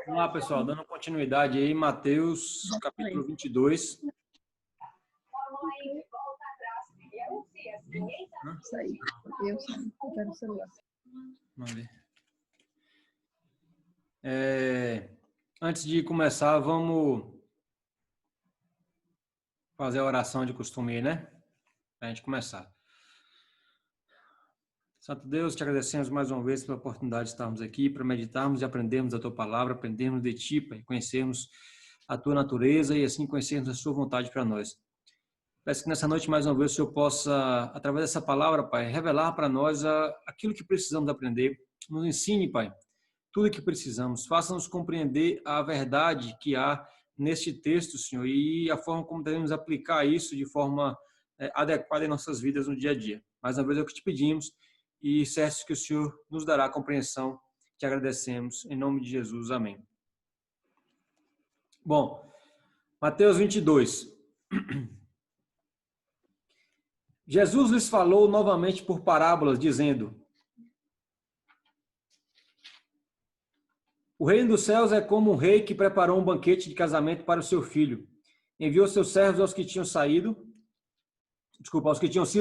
Vamos lá, pessoal, dando continuidade aí, Mateus, capítulo 22. Isso aí. Eu quero o celular. Vamos ver. Antes de começar, vamos fazer a oração de costume aí, né? Para a gente começar. Santo Deus, te agradecemos mais uma vez pela oportunidade de estarmos aqui para meditarmos e aprendermos a Tua Palavra, aprendermos de Ti, Pai, conhecermos a Tua natureza e assim conhecermos a Sua vontade para nós. Peço que nessa noite, mais uma vez, o Senhor possa, através dessa palavra, Pai, revelar para nós aquilo que precisamos aprender. Nos ensine, Pai, tudo o que precisamos. Faça-nos compreender a verdade que há neste texto, Senhor, e a forma como devemos aplicar isso de forma adequada em nossas vidas no dia a dia. Mais uma vez é o que te pedimos e certo que o Senhor nos dará a compreensão. Te agradecemos. Em nome de Jesus. Amém. Bom, Mateus 22. Jesus lhes falou novamente por parábolas, dizendo: O reino dos céus é como um rei que preparou um banquete de casamento para o seu filho. Enviou seus servos aos que tinham sido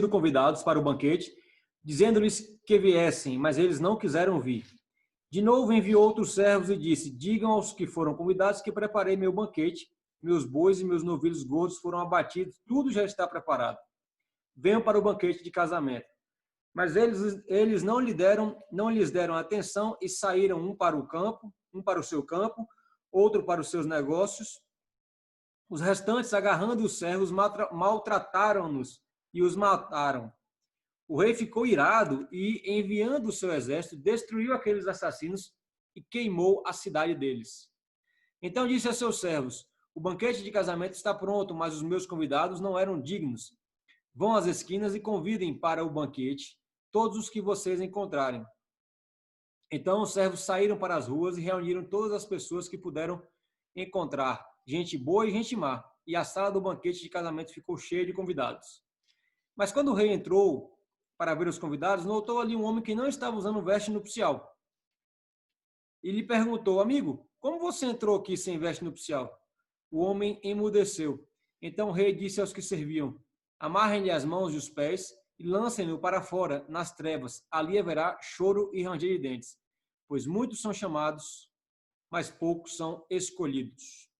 convidados para o banquete, dizendo-lhes que viessem, mas eles não quiseram vir. De novo enviou outros servos e disse: Digam aos que foram convidados que preparei meu banquete, meus bois e meus novilhos gordos foram abatidos, tudo já está preparado. Venham para o banquete de casamento. Mas eles não lhes deram atenção e saíram um para o campo, um para o seu campo, outro para os seus negócios. Os restantes, agarrando os servos, maltrataram-nos e os mataram. O rei ficou irado e, enviando o seu exército, destruiu aqueles assassinos e queimou a cidade deles. Então disse a seus servos: O banquete de casamento está pronto, mas os meus convidados não eram dignos. Vão às esquinas e convidem para o banquete todos os que vocês encontrarem. Então os servos saíram para as ruas e reuniram todas as pessoas que puderam encontrar, gente boa e gente má, e a sala do banquete de casamento ficou cheia de convidados. Mas quando o rei entrou para ver os convidados, notou ali um homem que não estava usando veste nupcial. E lhe perguntou: Amigo, como você entrou aqui sem veste nupcial? O homem emudeceu. Então o rei disse aos que serviam: Amarrem-lhe as mãos e os pés e lancem-no para fora, nas trevas. Ali haverá choro e ranger de dentes, pois muitos são chamados, mas poucos são escolhidos.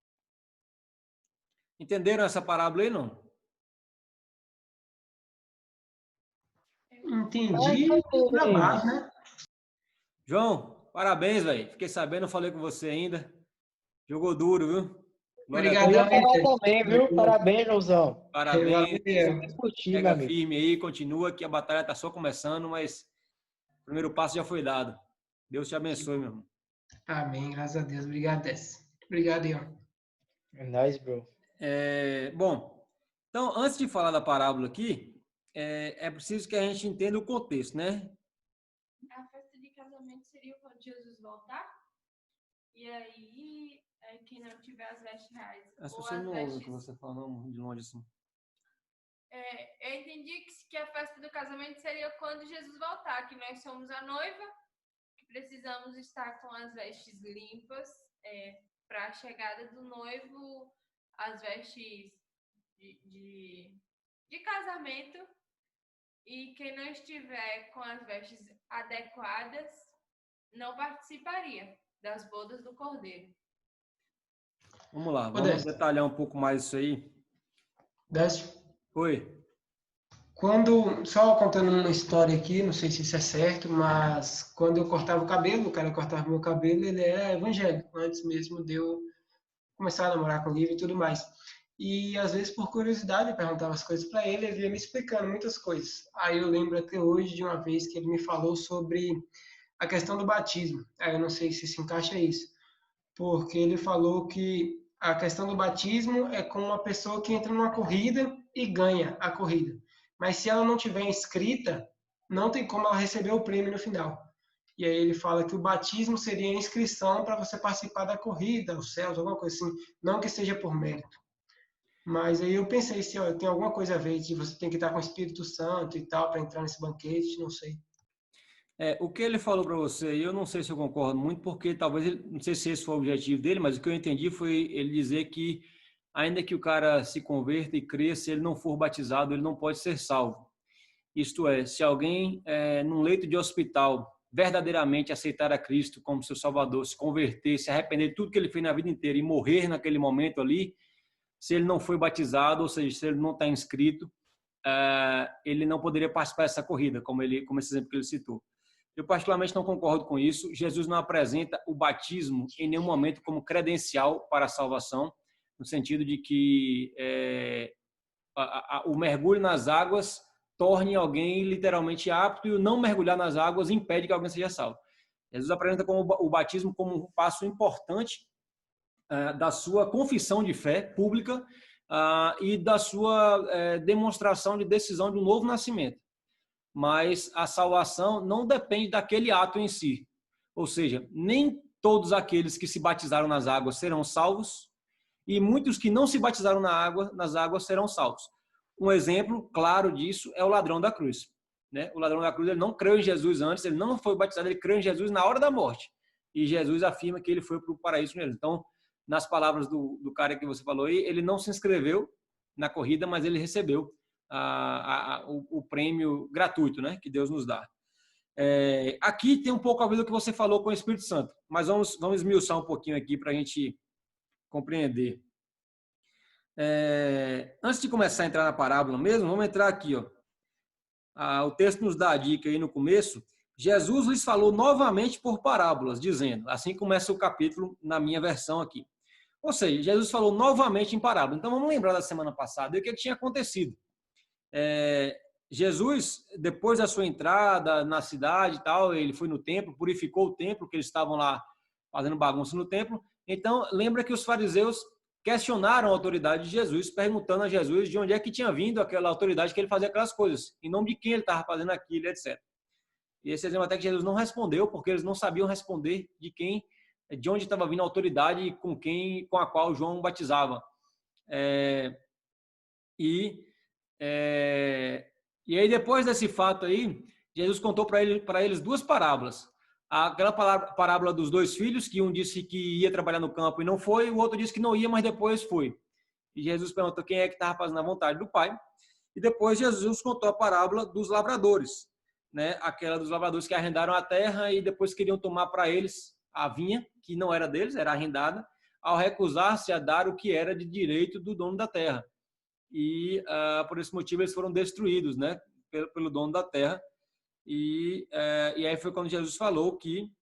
Entenderam essa parábola aí, não? Entendi na base, né? João, parabéns, velho. Fiquei sabendo, falei com você ainda. Jogou duro, viu? Obrigado, também, viu? Parabéns, Joãozão. Parabéns. Curti, Pega firme aí, continua que a batalha tá só começando, mas o primeiro passo já foi dado. Deus te abençoe, meu irmão. Amém, graças a Deus. Obrigado, Obrigado, Ian. É nóis, bro. Bom, então, antes de falar da parábola aqui, é preciso que a gente entenda o contexto, né? A festa de casamento seria quando Jesus voltar? E aí, quem não tiver as vestes reais. As ou pessoas as não ouvem o vestes... que você fala, não, de longe assim. Eu entendi que a festa do casamento seria quando Jesus voltar, que nós somos a noiva, que precisamos estar com as vestes limpas para a chegada do noivo, as vestes de casamento, e quem não estiver com as vestes adequadas não participaria das bodas do Cordeiro. Vamos lá, vamos detalhar um pouco mais isso aí. Décio. Oi. Só contando uma história aqui, não sei se isso é certo, mas quando eu cortava o cabelo, o cara cortava meu cabelo, ele era evangélico, antes mesmo de eu começar a namorar com o Lívia e tudo mais. E às vezes, por curiosidade, eu perguntava as coisas para ele, ele ia me explicando muitas coisas. Aí eu lembro até hoje de uma vez que ele me falou sobre a questão do batismo. Aí eu não sei se se encaixa isso, porque ele falou que a questão do batismo é com uma pessoa que entra numa corrida e ganha a corrida. Mas se ela não tiver inscrita, não tem como ela receber o prêmio no final. E aí ele fala que o batismo seria a inscrição para você participar da corrida, os céus, alguma coisa assim, não que seja por mérito. Mas aí eu pensei se tem alguma coisa a ver de você tem que estar com o Espírito Santo e tal para entrar nesse banquete, não sei. O que ele falou para você, eu não sei se eu concordo muito, porque talvez, não sei se esse foi o objetivo dele, mas o que eu entendi foi ele dizer que, ainda que o cara se converta e cresça, se ele não for batizado, ele não pode ser salvo. Isto é, se alguém, num leito de hospital, verdadeiramente aceitar a Cristo como seu Salvador, se converter, se arrepender de tudo que ele fez na vida inteira e morrer naquele momento ali, se ele não foi batizado, ou seja, se ele não está inscrito, ele não poderia participar dessa corrida, como esse exemplo que ele citou. Eu particularmente não concordo com isso. Jesus não apresenta o batismo em nenhum momento como credencial para a salvação, no sentido de que o mergulho nas águas torne alguém literalmente apto e o não mergulhar nas águas impede que alguém seja salvo. Jesus apresenta o batismo como um passo importante da sua confissão de fé pública e da sua demonstração de decisão de um novo nascimento. Mas a salvação não depende daquele ato em si. Ou seja, nem todos aqueles que se batizaram nas águas serão salvos e muitos que não se batizaram nas águas serão salvos. Um exemplo claro disso é o ladrão da cruz. Né? O ladrão da cruz ele não creu em Jesus antes, ele não foi batizado, ele creu em Jesus na hora da morte. E Jesus afirma que ele foi para o paraíso mesmo. Então, nas palavras do cara que você falou aí, ele não se inscreveu na corrida, mas ele recebeu o prêmio gratuito, né, que Deus nos dá. Aqui tem um pouco a ver do que você falou com o Espírito Santo, mas vamos esmiuçar um pouquinho aqui para a gente compreender. Antes de começar a entrar na parábola mesmo, vamos entrar aqui. O texto nos dá a dica aí no começo. Jesus lhes falou novamente por parábolas, dizendo, assim começa o capítulo na minha versão aqui. Ou seja, Jesus falou novamente em parábola. Então vamos lembrar da semana passada o que tinha acontecido. Jesus, depois da sua entrada na cidade e tal, ele foi no templo, purificou o templo, que eles estavam lá fazendo bagunça no templo. Então, lembra que os fariseus questionaram a autoridade de Jesus, perguntando a Jesus de onde é que tinha vindo aquela autoridade que ele fazia aquelas coisas, em nome de quem ele estava fazendo aquilo, etc. E esse exemplo até que Jesus não respondeu, porque eles não sabiam responder de onde estava vindo a autoridade com a qual João batizava. E aí, depois desse fato aí, Jesus contou para eles duas parábolas. Aquela parábola dos dois filhos, que um disse que ia trabalhar no campo e não foi, o outro disse que não ia, mas depois foi. E Jesus perguntou quem é que estava fazendo a vontade do Pai. E depois Jesus contou a parábola dos lavradores, né? Aquela dos lavradores que arrendaram a terra e depois queriam tomar para eles a vinha, que não era deles, era arrendada, ao recusar-se a dar o que era de direito do dono da terra. E por esse motivo eles foram destruídos, né, pelo dono da terra. E aí foi quando Jesus falou que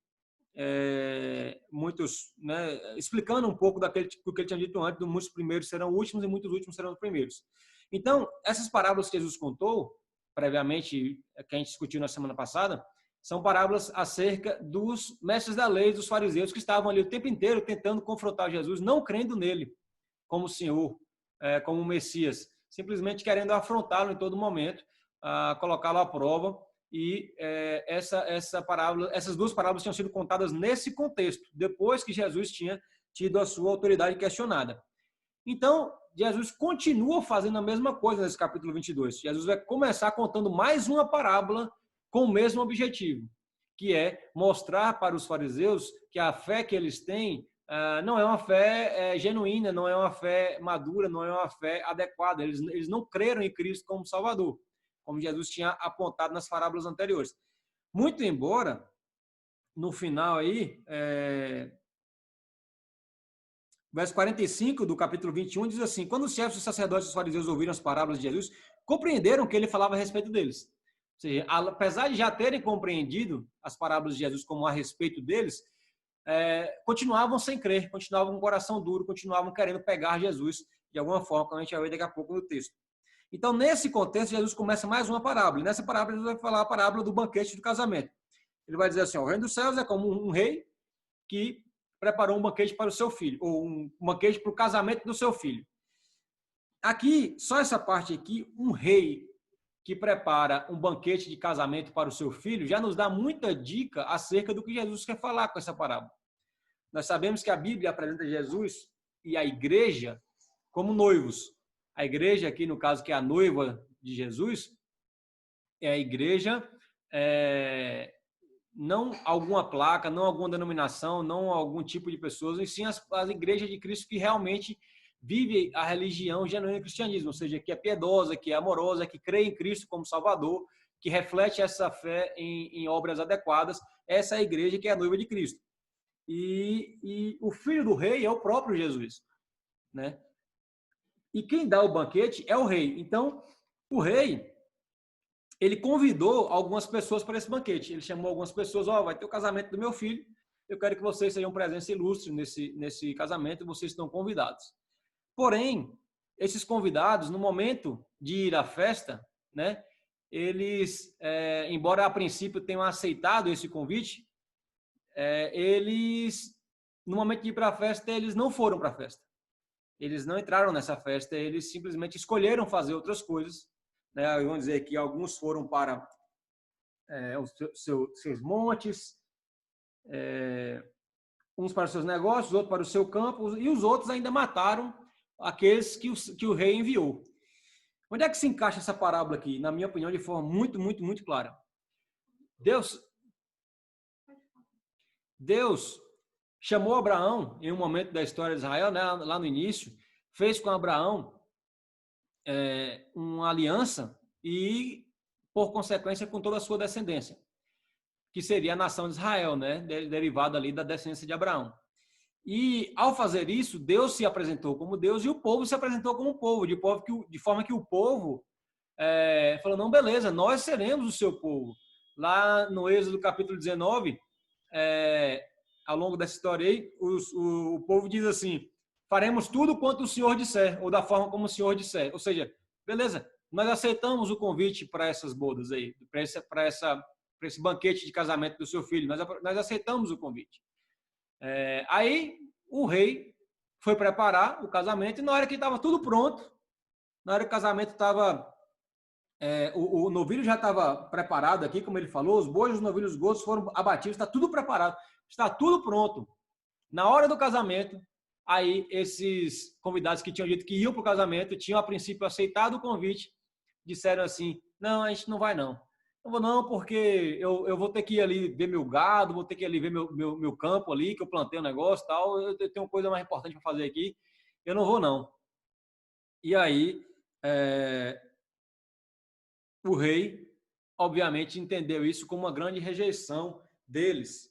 muitos, né, explicando um pouco do que ele tinha dito antes, muitos primeiros serão últimos e muitos últimos serão os primeiros. Então, essas parábolas que Jesus contou, previamente, que a gente discutiu na semana passada, são parábolas acerca dos mestres da lei, dos fariseus, que estavam ali o tempo inteiro tentando confrontar Jesus, não crendo nele como Senhor, como Messias, simplesmente querendo afrontá-lo em todo momento, colocá-lo à prova. E essas duas parábolas tinham sido contadas nesse contexto, depois que Jesus tinha tido a sua autoridade questionada. Então, Jesus continua fazendo a mesma coisa nesse capítulo 22. Jesus vai começar contando mais uma parábola com o mesmo objetivo, que é mostrar para os fariseus que a fé que eles têm não é uma fé genuína, não é uma fé madura, não é uma fé adequada. Eles não creram em Cristo como Salvador, como Jesus tinha apontado nas parábolas anteriores. Muito embora, no final aí, verso 45 do capítulo 21 diz assim: quando os chefes dos sacerdotes e os fariseus ouviram as parábolas de Jesus, compreenderam que ele falava a respeito deles. Ou seja, apesar de já terem compreendido as parábolas de Jesus como a respeito deles, continuavam sem crer, continuavam com o coração duro, continuavam querendo pegar Jesus de alguma forma, como a gente vai ver daqui a pouco no texto. Então, nesse contexto, Jesus começa mais uma parábola. E nessa parábola, ele vai falar a parábola do banquete do casamento. Ele vai dizer assim: o reino dos céus é como um rei que preparou um banquete para o seu filho, ou um banquete para o casamento do seu filho. Aqui, só essa parte aqui, um rei que prepara um banquete de casamento para o seu filho, já nos dá muita dica acerca do que Jesus quer falar com essa parábola. Nós sabemos que a Bíblia apresenta Jesus e a igreja como noivos. A igreja aqui, no caso, que é a noiva de Jesus, é a igreja não alguma placa, não alguma denominação, não algum tipo de pessoas, e sim as igrejas de Cristo que realmente vive a religião genuína do cristianismo, ou seja, que é piedosa, que é amorosa, que crê em Cristo como Salvador, que reflete essa fé em obras adequadas. Essa é a igreja que é a noiva de Cristo. E o filho do rei é o próprio Jesus, né? E quem dá o banquete é o rei. Então, o rei, ele convidou algumas pessoas para esse banquete. Ele chamou algumas pessoas, vai ter o casamento do meu filho, eu quero que vocês sejam presença ilustre nesse casamento, vocês estão convidados. Porém, esses convidados, no momento de ir à festa, né, eles, embora a princípio tenham aceitado esse convite, eles, no momento de ir para a festa, eles não foram para a festa. Eles não entraram nessa festa, eles simplesmente escolheram fazer outras coisas, né? Vamos dizer que alguns foram para os seus montes, uns para os seus negócios, outros para o seu campo, e os outros ainda mataram aqueles que o rei enviou. Onde é que se encaixa essa parábola aqui? Na minha opinião, de forma muito, muito, muito clara. Deus chamou Abraão em um momento da história de Israel, né, lá no início, fez com Abraão uma aliança e, por consequência, com toda a sua descendência, que seria a nação de Israel, né, derivada ali da descendência de Abraão. E, ao fazer isso, Deus se apresentou como Deus e o povo se apresentou como povo, de forma que o povo falou, não, beleza, nós seremos o seu povo. Lá no Êxodo capítulo 19, ao longo dessa história aí, o povo diz assim, faremos tudo quanto o Senhor disser, ou da forma como o Senhor disser. Ou seja, beleza, nós aceitamos o convite para essas bodas aí, para esse banquete de casamento do seu filho, nós aceitamos o convite. Aí o rei foi preparar o casamento e na hora que estava tudo pronto, na hora que o casamento estava, o novilho já estava preparado aqui, como ele falou, os bois, os novilhos, os gozos foram abatidos, está tudo preparado, está tudo pronto. Na hora do casamento, aí esses convidados que tinham dito que iam para o casamento, tinham a princípio aceitado o convite, disseram assim, não, a gente não vai não. Não vou não, porque eu vou ter que ir ali ver meu gado, vou ter que ir ali ver meu campo ali, que eu plantei um negócio e tal, eu tenho coisa mais importante para fazer aqui, eu não vou não. E aí, o rei, obviamente, entendeu isso como uma grande rejeição deles.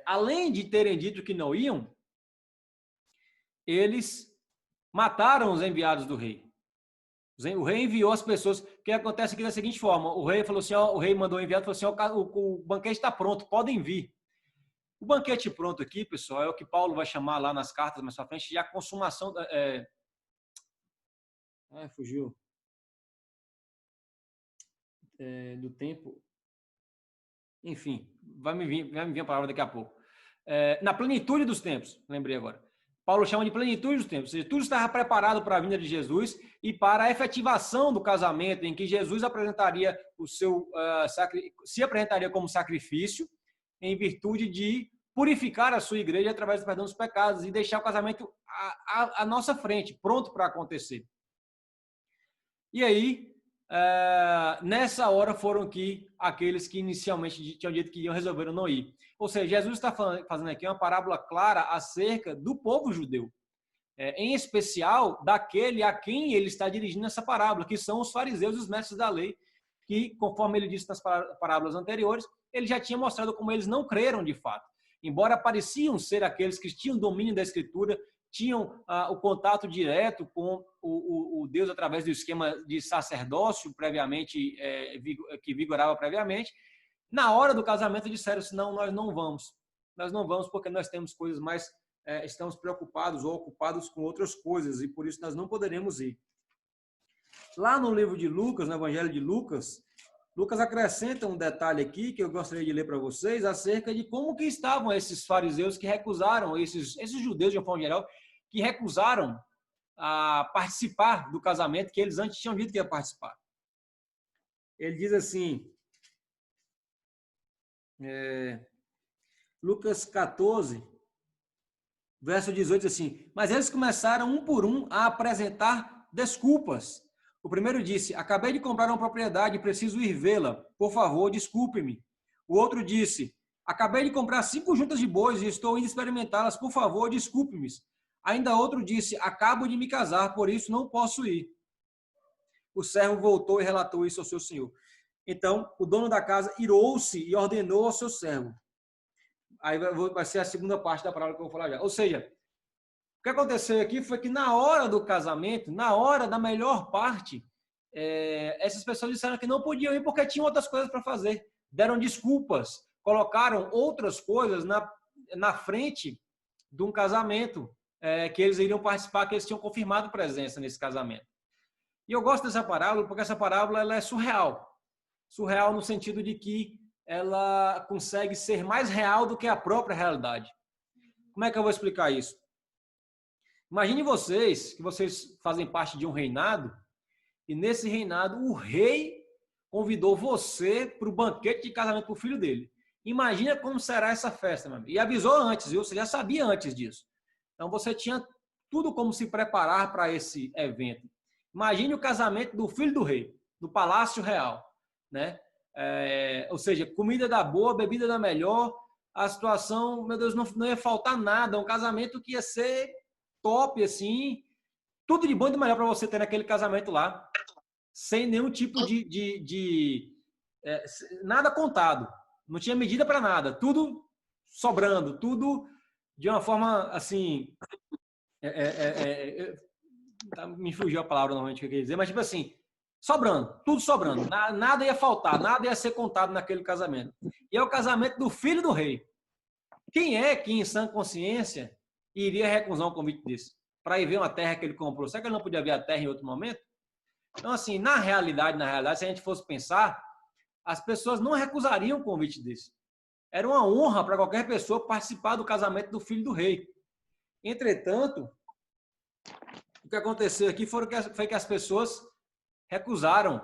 Além de terem dito que não iam, eles mataram os enviados do rei. O rei enviou as pessoas. O que acontece aqui da seguinte forma: o rei falou assim, o rei mandou enviado, falou assim, o banquete está pronto, podem vir. O banquete pronto aqui, pessoal, é o que Paulo vai chamar lá nas cartas mais para frente de a consumação. Fugiu do tempo. Enfim, vai me vir a palavra daqui a pouco. Na plenitude dos tempos, lembrei agora. Paulo chama de plenitude dos tempos, ou seja, tudo estava preparado para a vinda de Jesus e para a efetivação do casamento, em que Jesus apresentaria se apresentaria como sacrifício, em virtude de purificar a sua igreja através do perdão dos pecados e deixar o casamento à nossa frente, pronto para acontecer. E aí, nessa hora foram que aqueles que inicialmente tinham dito que iam resolveram não ir. Ou seja, Jesus está fazendo aqui uma parábola clara acerca do povo judeu, em especial daquele a quem ele está dirigindo essa parábola, que são os fariseus e os mestres da lei, que, conforme ele disse nas parábolas anteriores, ele já tinha mostrado como eles não creram de fato. Embora pareciam ser aqueles que tinham domínio da Escritura, tinham o contato direto com o Deus através do esquema de sacerdócio previamente, que vigorava previamente, na hora do casamento disseram assim, não, nós não vamos porque nós temos coisas mais, estamos preocupados ou ocupados com outras coisas e por isso nós não poderemos ir. Lá no livro de Lucas, no Evangelho de Lucas, Lucas acrescenta um detalhe aqui que eu gostaria de ler para vocês acerca de como que estavam esses fariseus que recusaram, esses judeus de uma forma geral, que recusaram a participar do casamento que eles antes tinham dito que ia participar. Ele diz assim, Lucas 14, verso 18, diz assim, mas eles começaram um por um a apresentar desculpas. O primeiro disse, acabei de comprar uma propriedade e preciso ir vê-la. Por favor, desculpe-me. O outro disse: acabei de comprar 5 juntas de bois e estou indo experimentá-las. Por favor, desculpe-me. Ainda outro disse: acabo de me casar, por isso não posso ir. O servo voltou e relatou isso ao seu senhor. Então, o dono da casa irou-se e ordenou ao seu servo. Aí vai ser a segunda parte da palavra que eu vou falar já. Ou seja, o que aconteceu aqui foi que na hora do casamento, na hora da melhor parte, essas pessoas disseram que não podiam ir porque tinham outras coisas para fazer. Deram desculpas, colocaram outras coisas na frente de um casamento que eles iriam participar, que eles tinham confirmado presença nesse casamento. E eu gosto dessa parábola porque essa parábola ela é surreal. Surreal no sentido de que ela consegue ser mais real do que a própria realidade. Como é que eu vou explicar isso? Imagine vocês, que vocês fazem parte de um reinado, e nesse reinado o rei convidou você para o banquete de casamento para o filho dele. Imagina como será essa festa, meu amigo. E avisou antes, viu? Você já sabia antes disso. Então você tinha tudo como se preparar para esse evento. Imagine o casamento do filho do rei, do palácio real, né? Ou seja, comida da boa, bebida da melhor, a situação, meu Deus, não ia faltar nada, um casamento que ia ser top, assim, tudo de bom e de melhor para você ter naquele casamento lá, sem nenhum tipo nada contado, não tinha medida para nada, tudo sobrando, tudo de uma forma, assim, me fugiu a palavra normalmente que eu queria dizer, mas tipo assim, sobrando, tudo sobrando, nada ia faltar, nada ia ser contado naquele casamento. E é o casamento do filho do rei. Quem é que em sã consciência iria recusar um convite desse? Para ir ver uma terra que ele comprou. Será que ele não podia ver a terra em outro momento? Então, assim, na realidade, se a gente fosse pensar, as pessoas não recusariam um convite desse. Era uma honra para qualquer pessoa participar do casamento do filho do rei. Entretanto, o que aconteceu aqui foi que as pessoas recusaram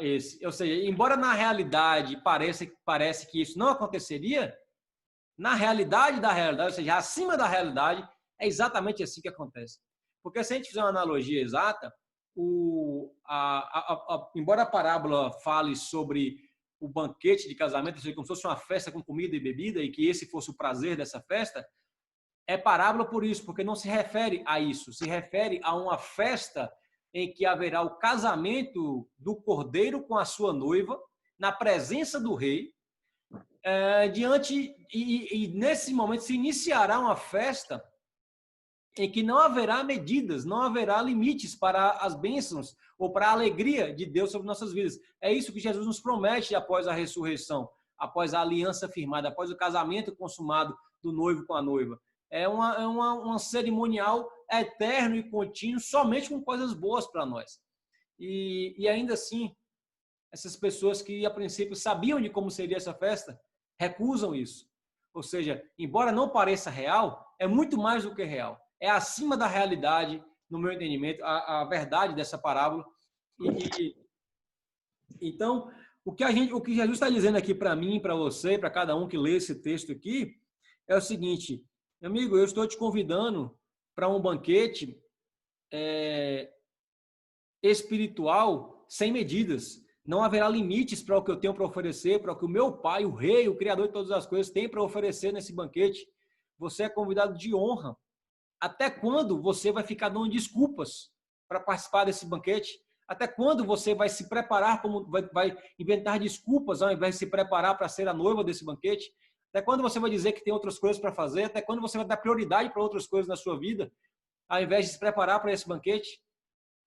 esse. Ou seja, embora na realidade parece que isso não aconteceria, na realidade da realidade, ou seja, acima da realidade, é exatamente assim que acontece. Porque se a gente fizer uma analogia exata, embora a parábola fale sobre o banquete de casamento, ou seja, como se fosse uma festa com comida e bebida, e que esse fosse o prazer dessa festa, é parábola por isso, porque não se refere a isso, se refere a uma festa em que haverá o casamento do cordeiro com a sua noiva, na presença do rei, e nesse momento se iniciará uma festa em que não haverá medidas, não haverá limites para as bênçãos ou para a alegria de Deus sobre nossas vidas. É isso que Jesus nos promete após a ressurreição, após a aliança firmada, após o casamento consumado do noivo com a noiva. É um cerimonial eterno e contínuo, somente com coisas boas para nós. E ainda assim, essas pessoas que a princípio sabiam de como seria essa festa, recusam isso. Ou seja, embora não pareça real, é muito mais do que real. É acima da realidade, no meu entendimento, a verdade dessa parábola. Então, o que Jesus está dizendo aqui para mim, para você, para cada um que lê esse texto aqui, é o seguinte: meu amigo, eu estou te convidando para um banquete espiritual sem medidas. Não haverá limites para o que eu tenho para oferecer, para o que o meu Pai, o Rei, o Criador de todas as coisas, tem para oferecer nesse banquete. Você é convidado de honra. Até quando você vai ficar dando desculpas para participar desse banquete? Até quando você vai se preparar, vai inventar desculpas ao invés de se preparar para ser a noiva desse banquete? Até quando você vai dizer que tem outras coisas para fazer? Até quando você vai dar prioridade para outras coisas na sua vida, ao invés de se preparar para esse banquete?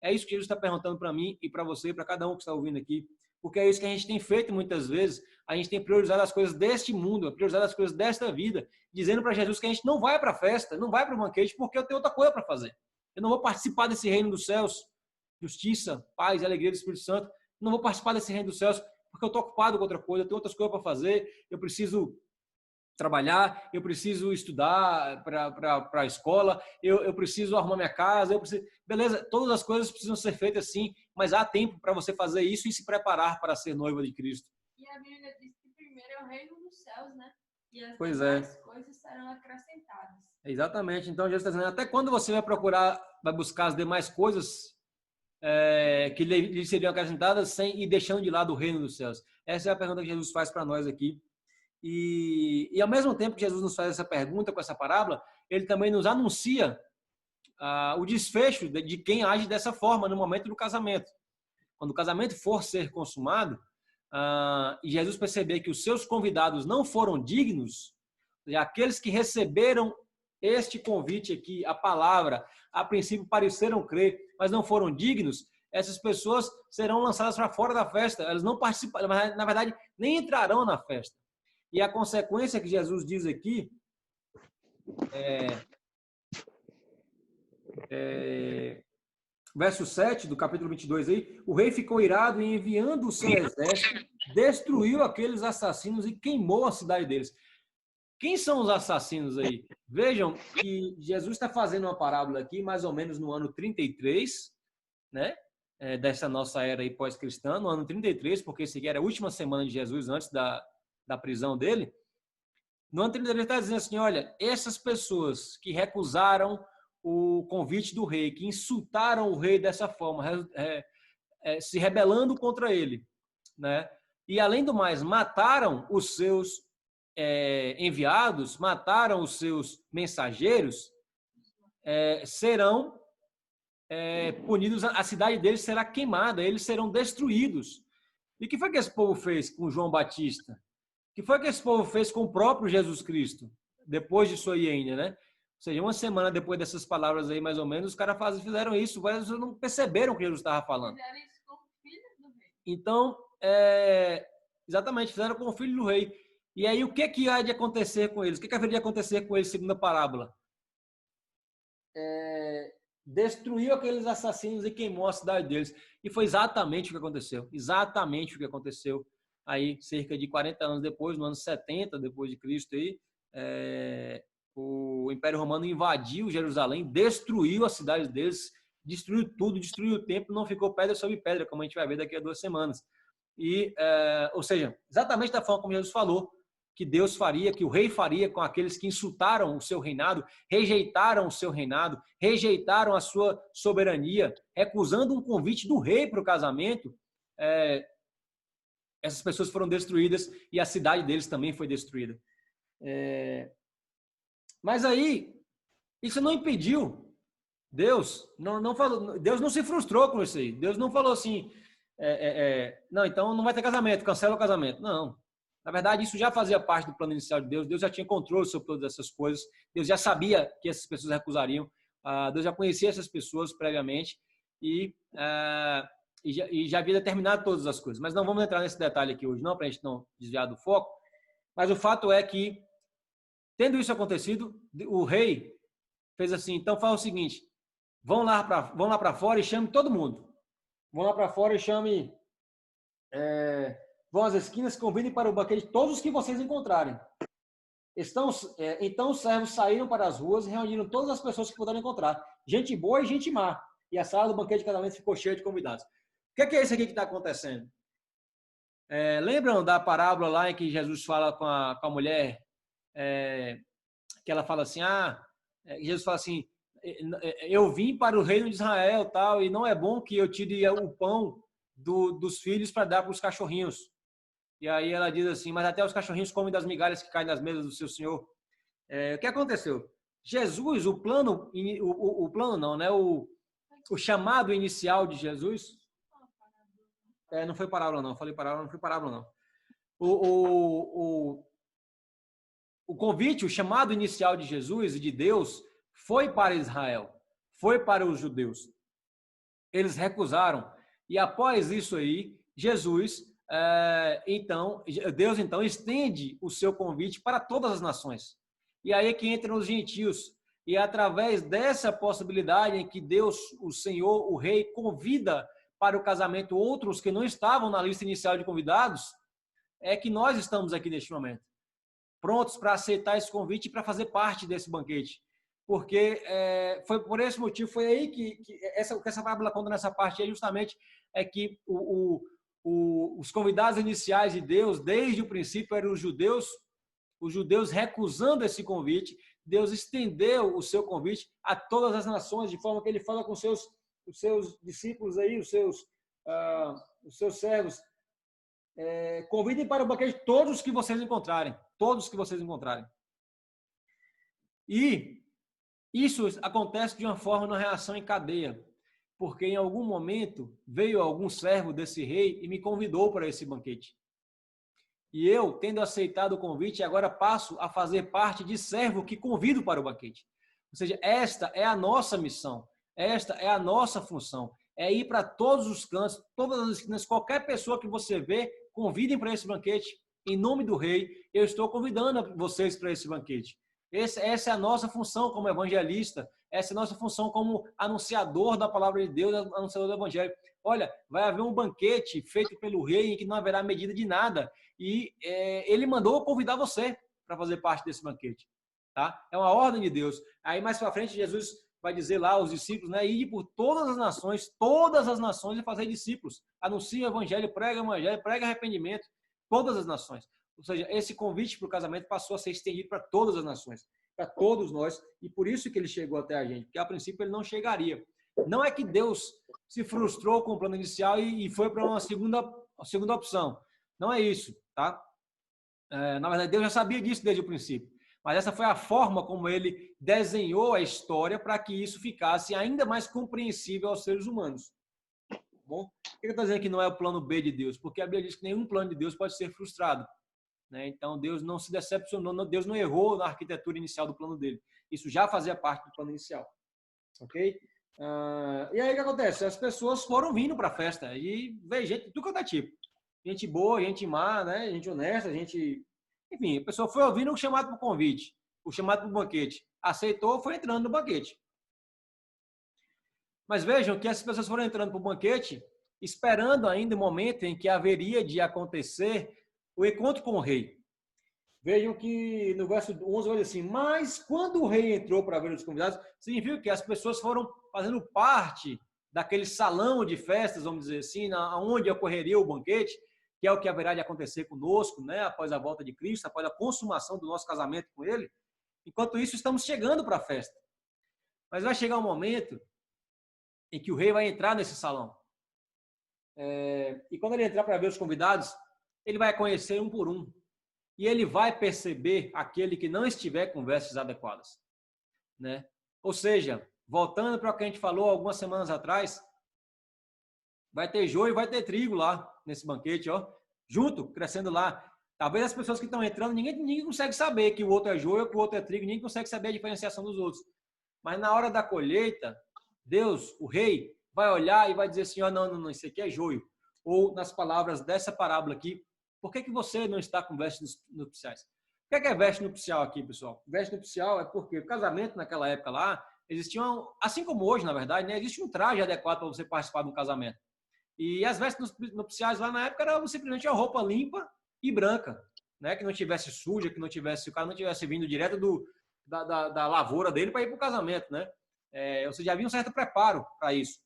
É isso que Jesus está perguntando para mim e para você, para cada um que está ouvindo aqui. Porque é isso que a gente tem feito muitas vezes. A gente tem priorizado as coisas deste mundo, priorizado as coisas desta vida, dizendo para Jesus que a gente não vai para a festa, não vai para o banquete, porque eu tenho outra coisa para fazer. Eu não vou participar desse reino dos céus, justiça, paz e alegria do Espírito Santo. Não vou participar desse reino dos céus porque eu estou ocupado com outra coisa, eu tenho outras coisas para fazer, eu preciso trabalhar, eu preciso estudar para a escola, eu preciso arrumar minha casa, beleza, todas as coisas precisam ser feitas assim, mas há tempo para você fazer isso e se preparar para ser noiva de Cristo. E a Bíblia diz que primeiro é o reino dos céus, né? E as coisas serão acrescentadas. Exatamente, então Jesus está dizendo, até quando você vai buscar as demais coisas que lhe seriam acrescentadas sem ir deixando de lado o reino dos céus? Essa é a pergunta que Jesus faz para nós aqui. E ao mesmo tempo que Jesus nos faz essa pergunta com essa parábola, ele também nos anuncia o desfecho de quem age dessa forma no momento do casamento. Quando o casamento for ser consumado, e Jesus perceber que os seus convidados não foram dignos, e aqueles que receberam este convite aqui, a palavra, a princípio pareceram crer, mas não foram dignos, essas pessoas serão lançadas para fora da festa. Elas não participarão, na verdade, nem entrarão na festa. E a consequência que Jesus diz aqui verso 7 do capítulo 22 aí, o rei ficou irado e enviando o seu exército, destruiu aqueles assassinos e queimou a cidade deles. Quem são os assassinos aí? Vejam que Jesus está fazendo uma parábola aqui, mais ou menos no ano 33, né? Dessa nossa era aí pós-cristã, no ano 33, porque esse aqui era a última semana de Jesus antes da prisão dele. No ano 33 ele está dizendo assim, olha, essas pessoas que recusaram o convite do rei, que insultaram o rei dessa forma, se rebelando contra ele, né? E além do mais, mataram os seus enviados, mataram os seus mensageiros, serão punidos, a cidade deles será queimada, eles serão destruídos. E o que foi que esse povo fez com João Batista? O que foi que esse povo fez com o próprio Jesus Cristo? Depois disso aí ainda, né? Ou seja, uma semana depois dessas palavras aí, mais ou menos, os caras fizeram isso, mas eles não perceberam o que Jesus estava falando. Fizeram isso com o filho do rei. Então, exatamente, fizeram com o filho do rei. E aí, o que há de acontecer com eles? O que haveria de acontecer com eles, segundo a parábola? Destruiu aqueles assassinos e queimou a cidade deles. E foi exatamente o que aconteceu. Exatamente o que aconteceu. Aí, cerca de 40 anos depois, no ano 70 depois de Cristo, aí, o Império Romano invadiu Jerusalém, destruiu a cidade deles, destruiu tudo, destruiu o templo, não ficou pedra sobre pedra, como a gente vai ver daqui a 2 semanas. Ou seja, exatamente da forma como Jesus falou, que Deus faria, que o rei faria com aqueles que insultaram o seu reinado, rejeitaram o seu reinado, rejeitaram a sua soberania, recusando um convite do rei para o casamento. Essas pessoas foram destruídas e a cidade deles também foi destruída. Mas aí, isso não impediu Deus, não falou, Deus não se frustrou com isso aí. Deus não falou assim, não, então não vai ter casamento, cancela o casamento. Não. Na verdade, isso já fazia parte do plano inicial de Deus. Deus já tinha controle sobre todas essas coisas. Deus já sabia que essas pessoas recusariam. Deus já conhecia essas pessoas previamente e já havia determinado todas as coisas. Mas não vamos entrar nesse detalhe aqui hoje, não, para a gente não desviar do foco. Mas o fato é que, tendo isso acontecido, o rei fez assim, então fala o seguinte, vão lá para fora e chame todo mundo. Vão lá para fora e chame... vão às esquinas, convidem para o banquete todos os que vocês encontrarem. Então os servos saíram para as ruas e reuniram todas as pessoas que puderam encontrar, gente boa e gente má. E a sala do banquete de casamento ficou cheia de convidados. O que é isso aqui que está acontecendo? Lembram da parábola lá em que Jesus fala com a mulher, que ela fala assim, Jesus fala assim, eu vim para o reino de Israel, tal, e não é bom que eu tire o pão dos filhos para dar para os cachorrinhos. E aí ela diz assim, mas até os cachorrinhos comem das migalhas que caem nas mesas do seu Senhor. O que aconteceu? Jesus, o plano não, né? O chamado inicial de Jesus, não foi parábola não, falei parábola, não foi parábola não. O convite, o chamado inicial de Jesus e de Deus foi para Israel, foi para os judeus. Eles recusaram. E após isso aí, Deus então estende o seu convite para todas as nações. E aí é que entram os gentios. E através dessa possibilidade em que Deus, o Senhor, o Rei, convida para o casamento outros que não estavam na lista inicial de convidados, é que nós estamos aqui neste momento, prontos para aceitar esse convite e para fazer parte desse banquete. Porque foi por esse motivo, foi aí que essa parábola conta nessa parte, justamente é que os convidados iniciais de Deus, desde o princípio, eram os judeus recusando esse convite. Deus estendeu o seu convite a todas as nações, de forma que ele fala com os seus discípulos aí, os seus servos, convidem para o banquete todos os que vocês encontrarem. Todos os que vocês encontrarem. E isso acontece de uma forma, uma reação em cadeia. Porque em algum momento veio algum servo desse rei e me convidou para esse banquete. E eu, tendo aceitado o convite, agora passo a fazer parte de servo que convido para o banquete. Ou seja, esta é a nossa missão. Esta é a nossa função. É ir para todos os cantos, todas as esquinas, qualquer pessoa que você vê, convidem para esse banquete. Em nome do rei, eu estou convidando vocês para esse banquete. Essa é a nossa função como evangelista. Essa é a nossa função como anunciador da palavra de Deus, anunciador do evangelho. Olha, vai haver um banquete feito pelo rei em que não haverá medida de nada. E ele mandou convidar você para fazer parte desse banquete. Tá? É uma ordem de Deus. Aí mais para frente, Jesus vai dizer lá aos discípulos, né? Ir por todas as nações e fazer discípulos. Anuncie o evangelho, prega arrependimento. Todas as nações. Ou seja, esse convite para o casamento passou a ser estendido para todas as nações, para todos nós, e por isso que ele chegou até a gente, porque a princípio ele não chegaria. Não é que Deus se frustrou com o plano inicial e foi para uma segunda opção. Não é isso, tá? Na verdade, Deus já sabia disso desde o princípio, mas essa foi a forma como ele desenhou a história para que isso ficasse ainda mais compreensível aos seres humanos. Bom, por que eu estou dizendo que não é o plano B de Deus? Porque a Bíblia diz que nenhum plano de Deus pode ser frustrado. Então, Deus não se decepcionou, Deus não errou na arquitetura inicial do plano dele. Isso já fazia parte do plano inicial. Ok? E aí o que acontece? As pessoas foram vindo para a festa e veio gente de tudo quanto é tipo. Gente boa, gente má, né? Gente honesta, gente... Enfim, a pessoa foi ouvindo o chamado para o convite, o chamado para o banquete. Aceitou, foi entrando no banquete. Mas vejam que as pessoas foram entrando para o banquete esperando ainda o momento em que haveria de acontecer o encontro com o rei. Vejam que no verso 11 vai dizer assim, mas quando o rei entrou para ver os convidados, significa que as pessoas foram fazendo parte daquele salão de festas, vamos dizer assim, onde ocorreria o banquete, que é o que haverá de acontecer conosco, né, após a volta de Cristo, após a consumação do nosso casamento com ele. Enquanto isso, estamos chegando para a festa. Mas vai chegar um momento em que o rei vai entrar nesse salão. E quando ele entrar para ver os convidados, ele vai conhecer um por um. E ele vai perceber aquele que não estiver com vestes adequadas. Né? Ou seja, voltando para o que a gente falou algumas semanas atrás, vai ter joio e vai ter trigo lá nesse banquete, ó, junto, crescendo lá. Talvez as pessoas que estão entrando, ninguém consegue saber que o outro é joio, que o outro é trigo, ninguém consegue saber a diferenciação dos outros. Mas na hora da colheita, Deus, o rei, vai olhar e vai dizer assim, ó, não, isso aqui é joio. Ou nas palavras dessa parábola aqui, por que você não está com vestes nupciais? O que é veste nupcial aqui, pessoal? Veste nupcial é porque o casamento naquela época lá, existia, assim como hoje, na verdade, né, existe um traje adequado para você participar de um casamento. E as vestes nupciais lá na época era simplesmente uma roupa limpa e branca, né, que não tivesse suja, se o cara não tivesse vindo direto da lavoura dele para ir para o casamento, né? Ou seja, havia um certo preparo para isso.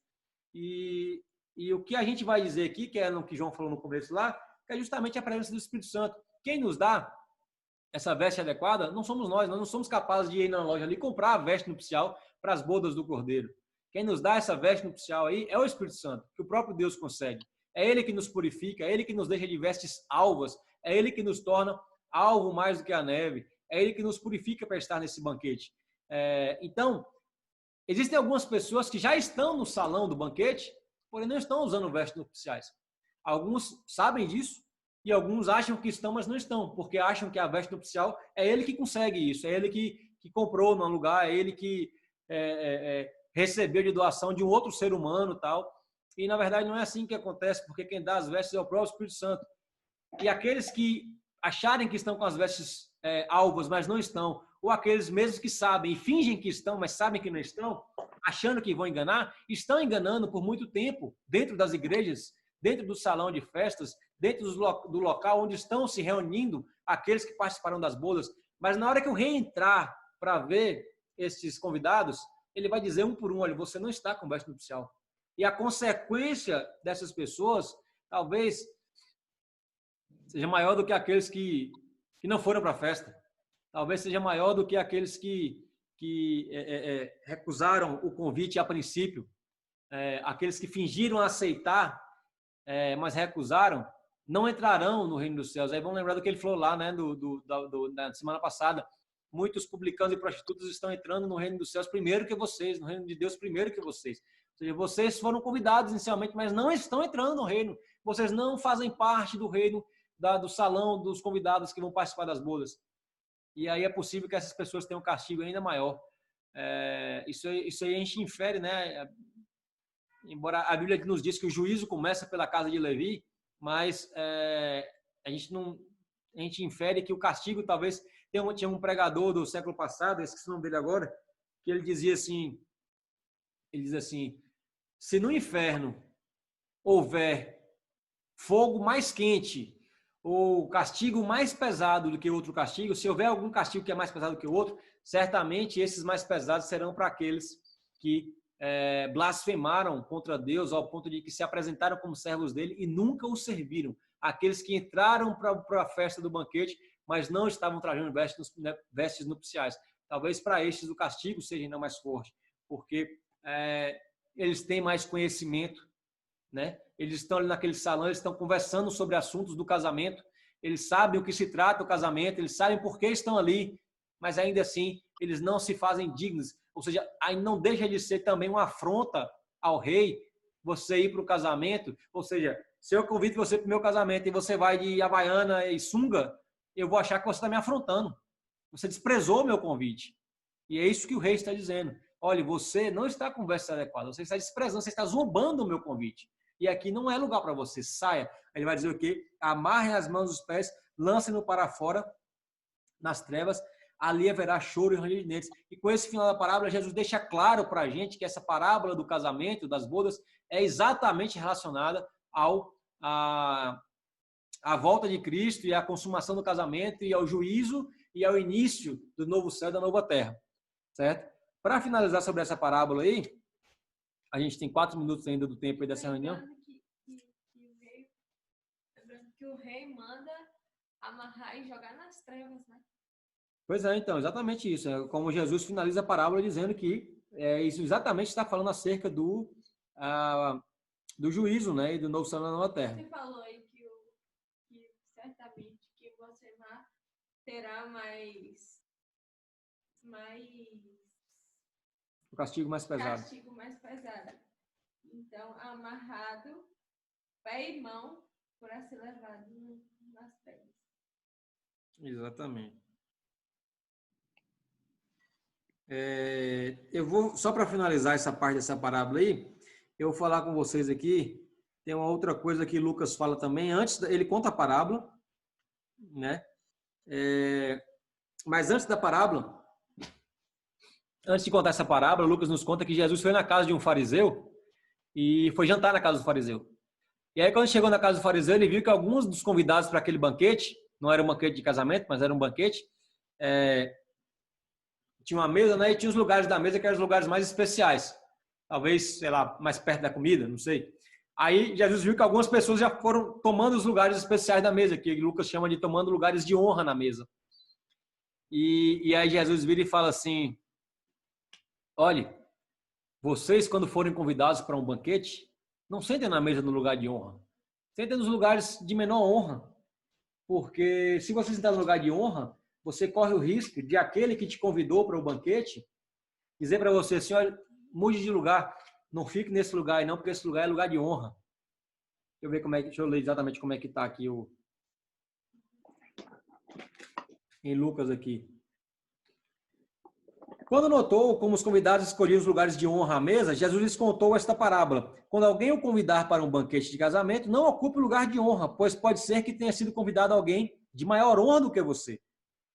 E o que a gente vai dizer aqui, que é no que João falou no começo lá, que é justamente a presença do Espírito Santo. Quem nos dá essa veste adequada não somos nós não somos capazes de ir na loja ali e comprar a veste nupcial para as bodas do Cordeiro. Quem nos dá essa veste nupcial aí é o Espírito Santo, que o próprio Deus concede. É Ele que nos purifica, é Ele que nos deixa de vestes alvas, é Ele que nos torna alvo mais do que a neve, é Ele que nos purifica para estar nesse banquete. Então, existem algumas pessoas que já estão no salão do banquete, porém não estão usando vestes nupciais. Alguns sabem disso e alguns acham que estão, mas não estão, porque acham que a veste nupcial é ele que consegue isso, é ele que comprou no lugar, é ele que recebeu de doação de um outro ser humano tal. E na verdade não é assim que acontece, porque quem dá as vestes é o próprio Espírito Santo. E aqueles que acharem que estão com as vestes alvas, mas não estão, ou aqueles mesmos que sabem e fingem que estão, mas sabem que não estão, achando que vão enganar, estão enganando por muito tempo dentro das igrejas, dentro do salão de festas, dentro do local onde estão se reunindo aqueles que participaram das bodas. Mas na hora que o rei entrar para ver esses convidados, ele vai dizer um por um, olha, você não está com veste nupcial. E a consequência dessas pessoas, talvez, seja maior do que aqueles que não foram para a festa. Talvez seja maior do que aqueles que recusaram o convite a princípio. Aqueles que fingiram aceitar, mas recusaram, não entrarão no reino dos céus. Aí vamos lembrar do que ele falou lá, né, da semana passada. Muitos publicanos e prostitutas estão entrando no reino dos céus primeiro que vocês, no reino de Deus primeiro que vocês. Ou seja, vocês foram convidados inicialmente, mas não estão entrando no reino. Vocês não fazem parte do reino, do salão dos convidados que vão participar das bodas. E aí é possível que essas pessoas tenham um castigo ainda maior. Isso aí a gente infere, né? Embora a Bíblia nos diz que o juízo começa pela casa de Levi, mas a gente infere que o castigo talvez tinha um pregador do século passado, esqueci o nome dele agora, que ele diz assim, se no inferno houver fogo mais quente ou castigo mais pesado do que outro castigo, se houver algum castigo que é mais pesado que o outro, certamente esses mais pesados serão para aqueles que blasfemaram contra Deus ao ponto de que se apresentaram como servos dele e nunca o serviram. Aqueles que entraram para a festa do banquete, mas não estavam trajando vestes nupciais. Talvez para estes o castigo seja ainda mais forte, porque eles têm mais conhecimento, né? Eles estão ali naquele salão, eles estão conversando sobre assuntos do casamento, eles sabem o que se trata o casamento, eles sabem por que estão ali, mas ainda assim eles não se fazem dignos. Ou seja, aí não deixa de ser também uma afronta ao rei você ir para o casamento. Ou seja, se eu convido você para o meu casamento e você vai de havaiana e sunga, eu vou achar que você está me afrontando. Você desprezou o meu convite. E é isso que o rei está dizendo. Olha, você não está com vestes adequadas, você está desprezando, você está zombando o meu convite. E aqui não é lugar para você, saia. Ele vai dizer o quê? Amarrem as mãos dos pés, lancem-no para fora, nas trevas, ali haverá choro e ranger de dentes. E com esse final da parábola, Jesus deixa claro para a gente que essa parábola do casamento, das bodas, é exatamente relacionada à volta de Cristo e à consumação do casamento e ao juízo e ao início do novo céu e da nova terra. Certo? Para finalizar sobre essa parábola aí, a gente tem 4 minutos ainda do tempo aí dessa reunião. Que o rei manda amarrar e jogar nas trevas, né? Pois é, então, exatamente isso. É como Jesus finaliza a parábola dizendo que isso exatamente está falando acerca do juízo, né? E do novo céu e da nova terra. Você falou aí que certamente que você terá mais o castigo mais pesado. Então, amarrado, pé e mão, para ser levado nas trevas. Exatamente. Eu vou, só para finalizar essa parte dessa parábola aí, eu vou falar com vocês aqui, tem uma outra coisa que Lucas fala também, antes, ele conta a parábola, né? Mas antes da parábola, antes de contar essa parábola, Lucas nos conta que Jesus foi na casa de um fariseu e foi jantar na casa do fariseu. E aí, quando chegou na casa do fariseu, ele viu que alguns dos convidados para aquele banquete, não era um banquete de casamento, mas era um banquete, tinha uma mesa, né? E tinha os lugares da mesa que eram os lugares mais especiais. Talvez, sei lá, mais perto da comida, não sei. Aí, Jesus viu que algumas pessoas já foram tomando os lugares especiais da mesa, que Lucas chama de tomando lugares de honra na mesa. E aí, Jesus vira e fala assim, olhe, vocês, quando forem convidados para um banquete, não sentem na mesa no lugar de honra. Sentem nos lugares de menor honra. Porque se você sentar no lugar de honra, você corre o risco de aquele que te convidou para o banquete dizer para você assim, olha, mude de lugar. Não fique nesse lugar aí não, porque esse lugar é lugar de honra. Deixa eu ler exatamente como é que está aqui em Lucas aqui. Quando notou como os convidados escolhiam os lugares de honra à mesa, Jesus lhes contou esta parábola. Quando alguém o convidar para um banquete de casamento, não ocupe o lugar de honra, pois pode ser que tenha sido convidado alguém de maior honra do que você.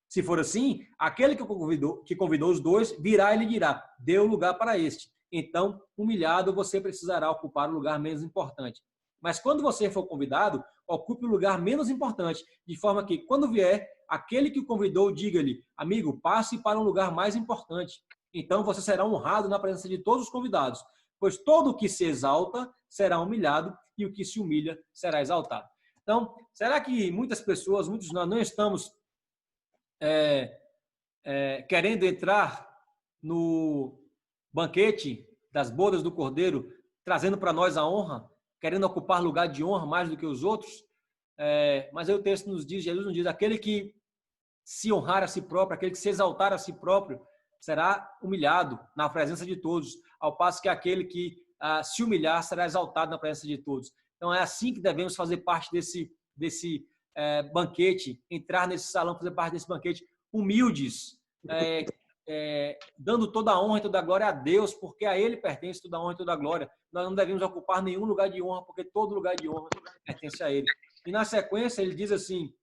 Se for assim, aquele que convidou os dois virá e lhe dirá, dê o lugar para este. Então, humilhado, você precisará ocupar o lugar menos importante. Mas quando você for convidado, ocupe o lugar menos importante, de forma que, quando vier, aquele que o convidou, diga-lhe, amigo, passe para um lugar mais importante. Então você será honrado na presença de todos os convidados, pois todo o que se exalta será humilhado e o que se humilha será exaltado. Então, será que muitas pessoas, muitos de nós não estamos querendo entrar no banquete das bodas do Cordeiro, trazendo para nós a honra, querendo ocupar lugar de honra mais do que os outros? Mas aí o texto nos diz, Jesus nos diz, aquele que se honrar a si próprio, aquele que se exaltar a si próprio, será humilhado na presença de todos, ao passo que aquele que se humilhar será exaltado na presença de todos. Então é assim que devemos fazer parte desse banquete, entrar nesse salão, fazer parte desse banquete, humildes, dando toda a honra e toda a glória a Deus, porque a Ele pertence toda a honra e toda a glória. Nós não devemos ocupar nenhum lugar de honra, porque todo lugar de honra pertence a Ele. E na sequência ele diz assim,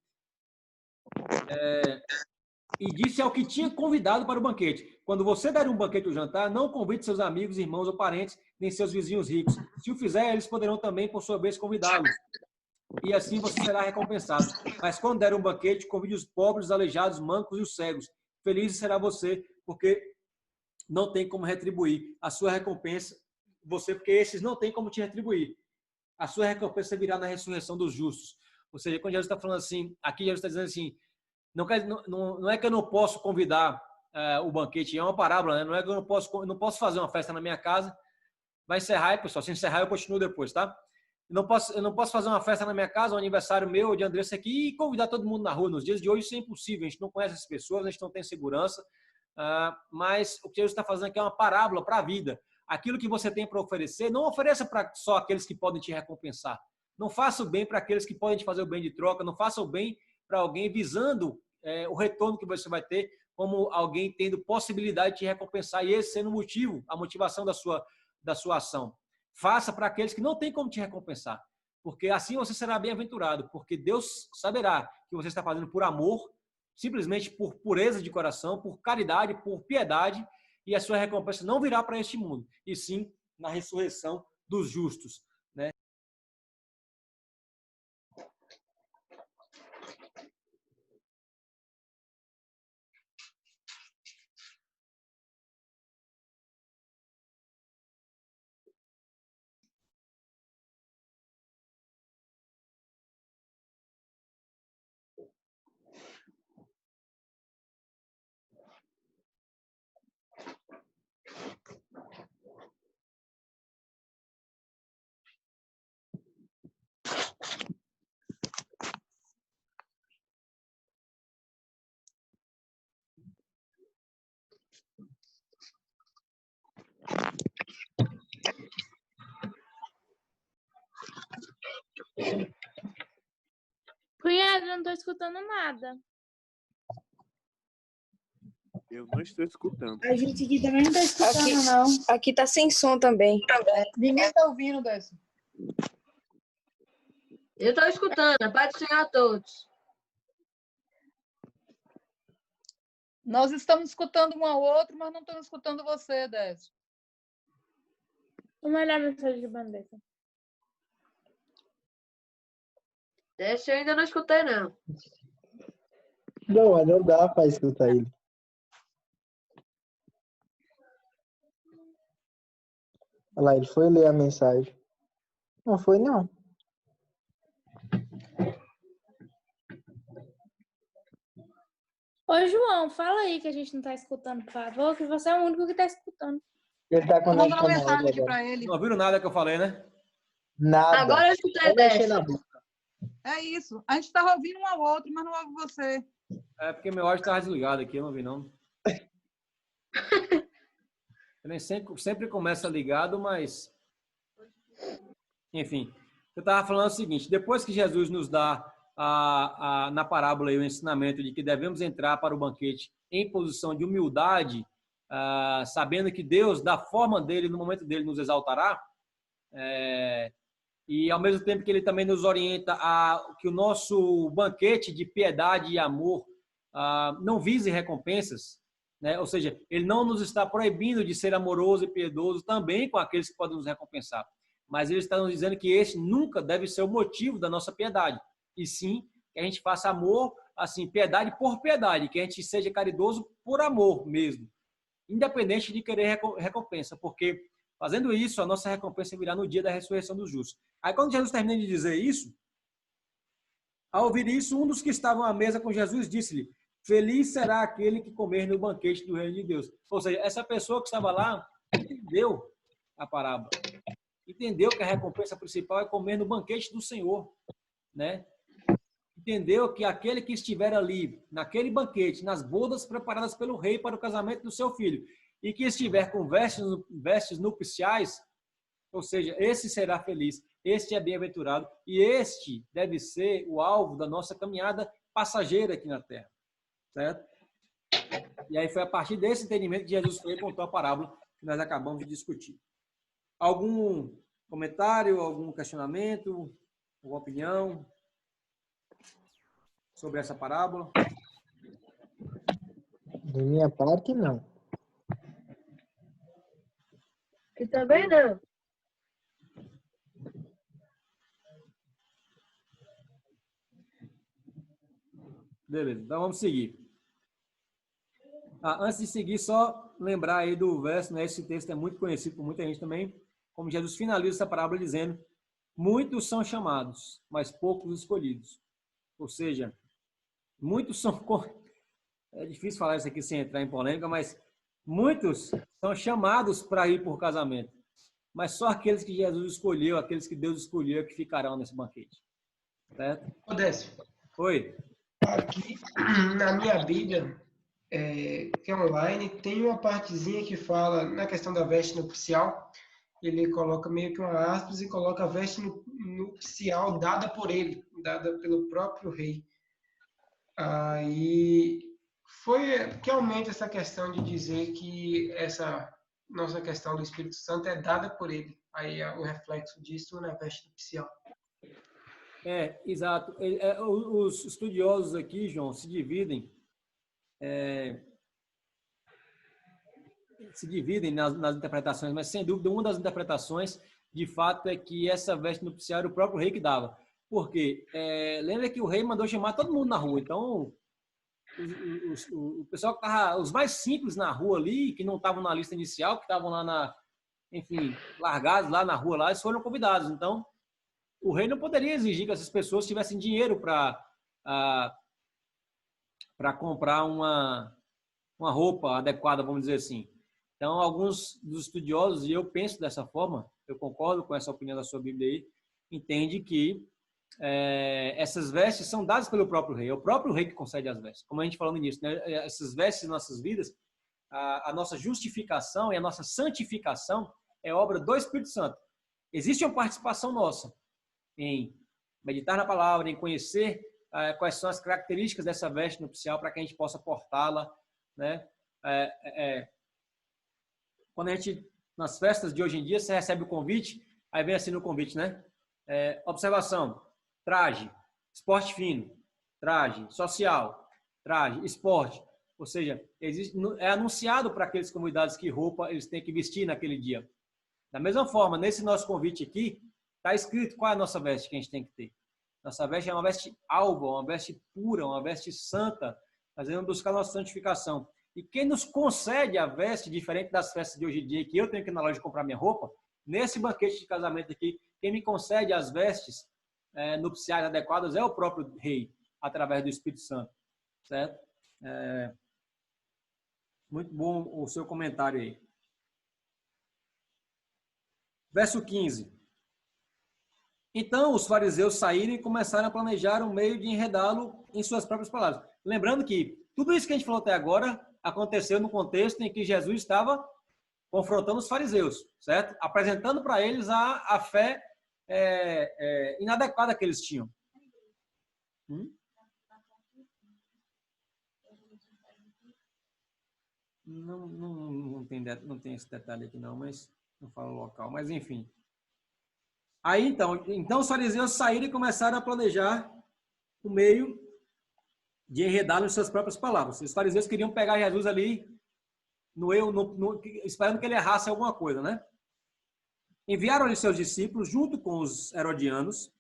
e disse ao que tinha convidado para o banquete: quando você der um banquete ou jantar, não convide seus amigos, irmãos ou parentes, nem seus vizinhos ricos. Se o fizer, eles poderão também, por sua vez, convidá-los. E assim você será recompensado. Mas quando der um banquete, convide os pobres, os aleijados, mancos e os cegos. Feliz será você, porque não tem como retribuir a sua recompensa, porque esses não têm como te retribuir. A sua recompensa virá na ressurreição dos justos. Ou seja, quando Jesus está falando assim, aqui Jesus está dizendo assim, não é que eu não posso convidar o banquete, é uma parábola, né? Não é que eu não posso fazer uma festa na minha casa, vai encerrar, pessoal, se encerrar eu continuo depois, tá? Eu não posso fazer uma festa na minha casa, um aniversário meu ou de Andressa aqui e convidar todo mundo na rua. Nos dias de hoje isso é impossível, a gente não conhece as pessoas, a gente não tem segurança, mas o que Jesus está fazendo aqui é uma parábola para a vida. Aquilo que você tem para oferecer, não ofereça para só aqueles que podem te recompensar. Não faça o bem para aqueles que podem te fazer o bem de troca, não faça o bem para alguém visando o retorno que você vai ter, como alguém tendo possibilidade de te recompensar, e esse sendo o motivo, a motivação da sua ação. Faça para aqueles que não têm como te recompensar, porque assim você será bem-aventurado, porque Deus saberá que você está fazendo por amor, simplesmente por pureza de coração, por caridade, por piedade, e a sua recompensa não virá para este mundo, e sim na ressurreição dos justos, né? Cunhado, eu não tô escutando nada. Eu não estou escutando. A gente aqui também não tá escutando, não. Aqui tá sem som também. Ninguém tá ouvindo, Décio. Eu estou escutando. A paz do Senhor a todos. Nós estamos escutando um ao outro, mas não estamos escutando você, Décio. Vamos olhar a mensagem de bandeja. Deixa eu ainda não escutei, não. Não dá para escutar ele. Olha lá, ele foi ler a mensagem. Não foi, não. Ô, João, fala aí que a gente não tá escutando, por favor, que você é o único que tá escutando. Ele tá com Manda uma mensagem aqui para ele. Não ouviram nada que eu falei, né? Nada. Agora eu escutei, Décio. É isso. A gente estava ouvindo um ao outro, mas não ouve você. É porque meu áudio estava desligado aqui, eu não vi não. Eu nem sempre começa ligado, mas... Enfim, eu estava falando o seguinte, depois que Jesus nos dá na parábola aí, o ensinamento de que devemos entrar para o banquete em posição de humildade, sabendo que Deus, da forma dele, no momento dele, nos exaltará, e ao mesmo tempo que ele também nos orienta a que o nosso banquete de piedade e amor não vise recompensas, né? Ou seja, ele não nos está proibindo de ser amoroso e piedoso também com aqueles que podem nos recompensar, mas ele está nos dizendo que esse nunca deve ser o motivo da nossa piedade, e sim que a gente faça amor, assim, piedade por piedade, que a gente seja caridoso por amor mesmo, independente de querer recompensa, porque fazendo isso, a nossa recompensa virá no dia da ressurreição dos justos. Aí quando Jesus termina de dizer isso, ao ouvir isso, um dos que estavam à mesa com Jesus disse-lhe: feliz será aquele que comer no banquete do reino de Deus. Ou seja, essa pessoa que estava lá entendeu a parábola. Entendeu que a recompensa principal é comer no banquete do Senhor, né? entendeu que aquele que estiver ali, naquele banquete, nas bodas preparadas pelo rei para o casamento do seu filho, e que estiver com vestes nupciais, ou seja, esse será feliz, este é bem-aventurado, e este deve ser o alvo da nossa caminhada passageira aqui na terra. Certo? E aí foi a partir desse entendimento que Jesus foi e contou a parábola que nós acabamos de discutir. Algum comentário, algum questionamento, alguma opinião sobre essa parábola? Da minha parte, não. E também não. Beleza, então vamos seguir. Antes de seguir, só lembrar aí do verso, né? Esse texto é muito conhecido por muita gente também, como Jesus finaliza essa parábola dizendo: muitos são chamados, mas poucos escolhidos. Ou seja, muitos são... É difícil falar isso aqui sem entrar em polêmica, mas muitos são chamados para ir por casamento. Mas só aqueles que Jesus escolheu, aqueles que Deus escolheu, que ficarão nesse banquete. Certo? Odécio, Oi. aqui na minha Bíblia, que é online, tem uma partezinha que fala na questão da veste nupcial. Ele coloca meio que uma aspas e coloca a veste nupcial dada por ele, dada pelo próprio rei. Aí foi realmente essa questão de dizer que essa nossa questão do Espírito Santo é dada por ele. Aí o reflexo disso na veste nupcial. Exato. Os estudiosos aqui, João, se dividem nas interpretações, mas sem dúvida uma das interpretações de fato é que essa veste nupcial era o próprio rei que dava. Por quê? Lembra que o rei mandou chamar todo mundo na rua, então o pessoal que estava, os mais simples na rua ali, que não estavam na lista inicial, que estavam lá largados lá na rua, lá, eles foram convidados. Então, o rei não poderia exigir que essas pessoas tivessem dinheiro para comprar uma roupa adequada, vamos dizer assim. Então, alguns dos estudiosos, e eu penso dessa forma, eu concordo com essa opinião da sua Bíblia aí, entende que essas vestes são dadas pelo próprio rei. É o próprio rei que concede as vestes. Como a gente falou no início, né? Essas vestes em nossas vidas, a nossa justificação e a nossa santificação é obra do Espírito Santo. Existe uma participação nossa em meditar na palavra, em conhecer quais são as características dessa veste nupcial para que a gente possa portá-la, né? Quando a gente, nas festas de hoje em dia, você recebe o convite, aí vem assim no convite, né? Observação, traje, esporte fino, traje, social, traje, esporte. Ou seja, é anunciado para aqueles convidados que roupa eles têm que vestir naquele dia. Da mesma forma, nesse nosso convite aqui, está escrito qual é a nossa veste que a gente tem que ter. Nossa veste é uma veste alva, uma veste pura, uma veste santa. Nós vamos buscar a nossa santificação. E quem nos concede a veste, diferente das festas de hoje em dia, que eu tenho que ir na loja comprar minha roupa, nesse banquete de casamento aqui, quem me concede as vestes nupciais adequadas é o próprio rei, através do Espírito Santo. Certo? Muito bom o seu comentário aí. Verso 15. Então os fariseus saíram e começaram a planejar um meio de enredá-lo em suas próprias palavras. Lembrando que tudo isso que a gente falou até agora aconteceu no contexto em que Jesus estava confrontando os fariseus, certo? Apresentando para eles a fé inadequada que eles tinham. Não tem esse detalhe aqui não, mas não falo o local, mas enfim. Aí então os fariseus saíram e começaram a planejar o meio de enredá-lo em suas próprias palavras. Os fariseus queriam pegar Jesus ali esperando que ele errasse alguma coisa, né? Enviaram-lhe seus discípulos junto com os herodianos,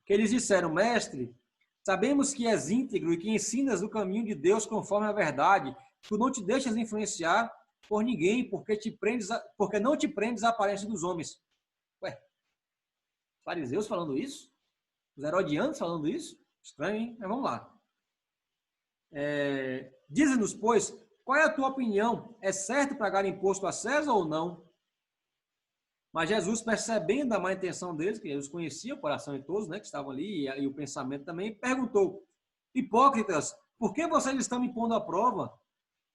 que eles disseram: Mestre, sabemos que és íntegro e que ensinas o caminho de Deus conforme a verdade. Tu não te deixas influenciar por ninguém, porque não te prendes à aparência dos homens. Ué, os fariseus falando isso? Os herodianos falando isso? Estranho, hein? Mas vamos lá. Dize-nos, pois, qual é a tua opinião? É certo pagar imposto a César ou não? Mas Jesus, percebendo a má intenção deles, que Jesus conhecia o coração de todos, né, que estavam ali, e o pensamento também, perguntou: hipócritas, por que vocês estão me pondo à prova?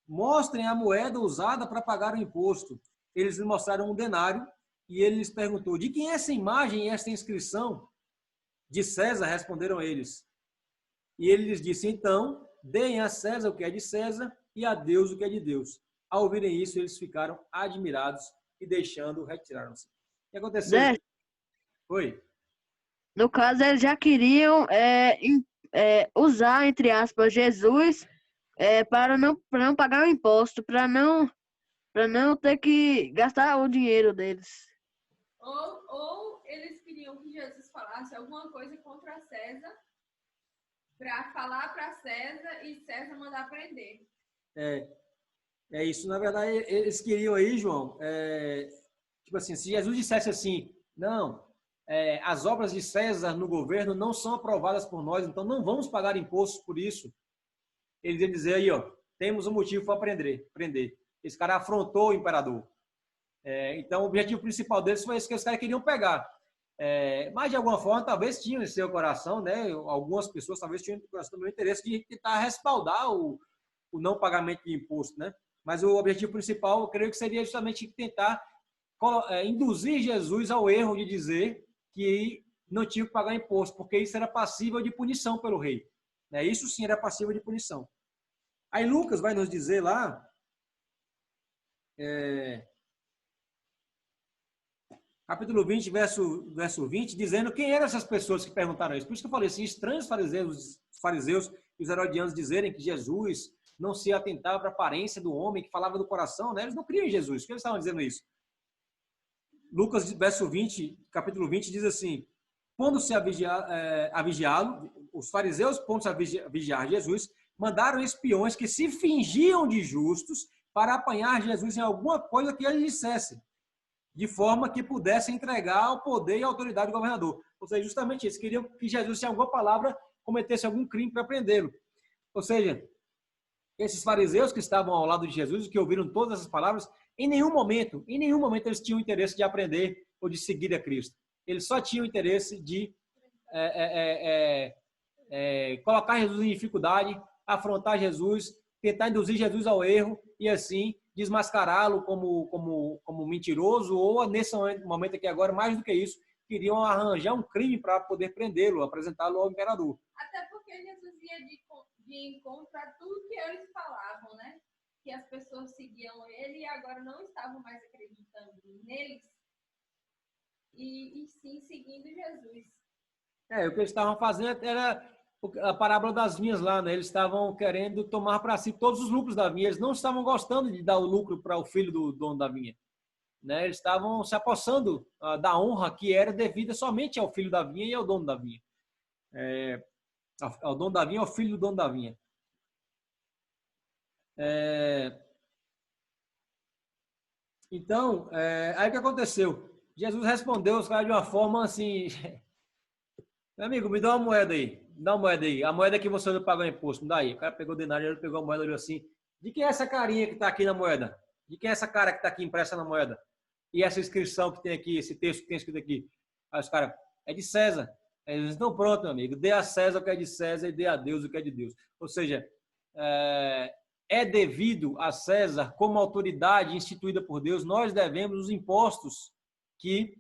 Mostrem a moeda usada para pagar o imposto. Eles lhe mostraram um denário e ele lhes perguntou: de quem é essa imagem e esta inscrição? De César, responderam eles. E ele lhes disse: então, deem a César o que é de César e a Deus o que é de Deus. Ao ouvirem isso, eles ficaram admirados e, deixando, retiraram-se. O que aconteceu? Zé, Oi. no caso, eles já queriam usar, entre aspas, Jesus para não pagar o imposto, para não ter que gastar o dinheiro deles. Ou eles queriam que Jesus falasse alguma coisa contra César, para falar para César e César mandar prender. É isso. Na verdade, eles queriam aí, João, tipo assim, se Jesus dissesse assim: não, as obras de César no governo não são aprovadas por nós, então não vamos pagar impostos por isso. Eles iam dizer aí, ó, temos um motivo para prender. Esse cara afrontou o imperador. Então, o objetivo principal deles foi esse que os caras queriam pegar. Mas, de alguma forma, talvez tinham em seu coração, né? Algumas pessoas talvez tinham também o interesse de tentar respaldar o não pagamento de imposto, né? Mas o objetivo principal, eu creio que seria justamente tentar induzir Jesus ao erro de dizer que não tinha que pagar imposto, porque isso era passível de punição pelo rei. Isso sim era passível de punição. Aí Lucas vai nos dizer lá, capítulo 20, verso 20, dizendo quem eram essas pessoas que perguntaram isso. Por isso que eu falei assim, estranhos fariseus e os herodianos dizerem que Jesus não se atentava para a aparência do homem, que falava do coração, né? Eles não criam em Jesus. Por que eles estavam dizendo isso? Lucas, verso 20, capítulo 20, diz assim: pondo-se a vigiá-lo, os fariseus, pondo-se a vigiar Jesus, mandaram espiões que se fingiam de justos para apanhar Jesus em alguma coisa que ele dissesse, de forma que pudesse entregar o poder e a autoridade do governador. Ou seja, justamente isso, queriam que Jesus, em alguma palavra, cometesse algum crime para prendê-lo. Ou seja, esses fariseus que estavam ao lado de Jesus, que ouviram todas essas palavras, em nenhum momento eles tinham interesse de aprender ou de seguir a Cristo. Eles só tinham interesse de colocar Jesus em dificuldade, afrontar Jesus, tentar induzir Jesus ao erro e assim desmascará-lo como mentiroso, ou nesse momento aqui agora, mais do que isso, queriam arranjar um crime para poder prendê-lo, apresentá-lo ao imperador. Até porque Jesus ia de encontro a tudo que eles falavam, né? Que as pessoas seguiam ele e agora não estavam mais acreditando neles e sim seguindo Jesus. O que eles estavam fazendo era a parábola das vinhas lá, né? Eles estavam querendo tomar para si todos os lucros da vinha. Eles não estavam gostando de dar o lucro para o filho do dono da vinha, né? Eles estavam se apossando da honra que era devida somente ao filho da vinha e ao dono da vinha. Ao dono da vinha, ao filho do dono da vinha. Então, aí o que aconteceu? Jesus respondeu os caras de uma forma assim: meu amigo, me dá uma moeda aí. Me dá uma moeda aí. A moeda que você não pagou imposto, me dá aí. O cara pegou o denário, ele pegou a moeda e olhou assim: de quem é essa carinha que está aqui na moeda? De quem é essa cara que está aqui impressa na moeda? E essa inscrição que tem aqui, esse texto que tem escrito aqui? Aí os caras: é de César. Aí eles: então pronto, meu amigo, dê a César o que é de César e dê a Deus o que é de Deus. Ou seja, é devido a César, como autoridade instituída por Deus, nós devemos os impostos que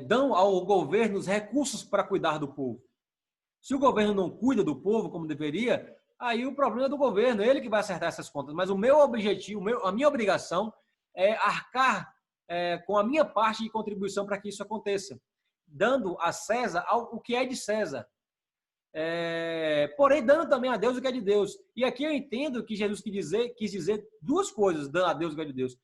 dão ao governo os recursos para cuidar do povo. Se o governo não cuida do povo como deveria, aí o problema é do governo, ele que vai acertar essas contas. Mas o meu objetivo, a minha obrigação é arcar com a minha parte de contribuição para que isso aconteça, dando a César o que é de César. Porém, dando também a Deus o que é de Deus. E aqui eu entendo que Jesus quis dizer duas coisas, dando a Deus o que é de Deus.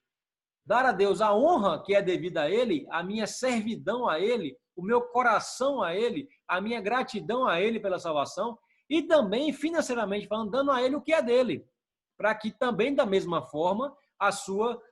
Dar a Deus a honra que é devida a Ele, a minha servidão a Ele, o meu coração a Ele, a minha gratidão a Ele pela salvação, e também, financeiramente falando, dando a Ele o que é dele, para que também, da mesma forma, a sua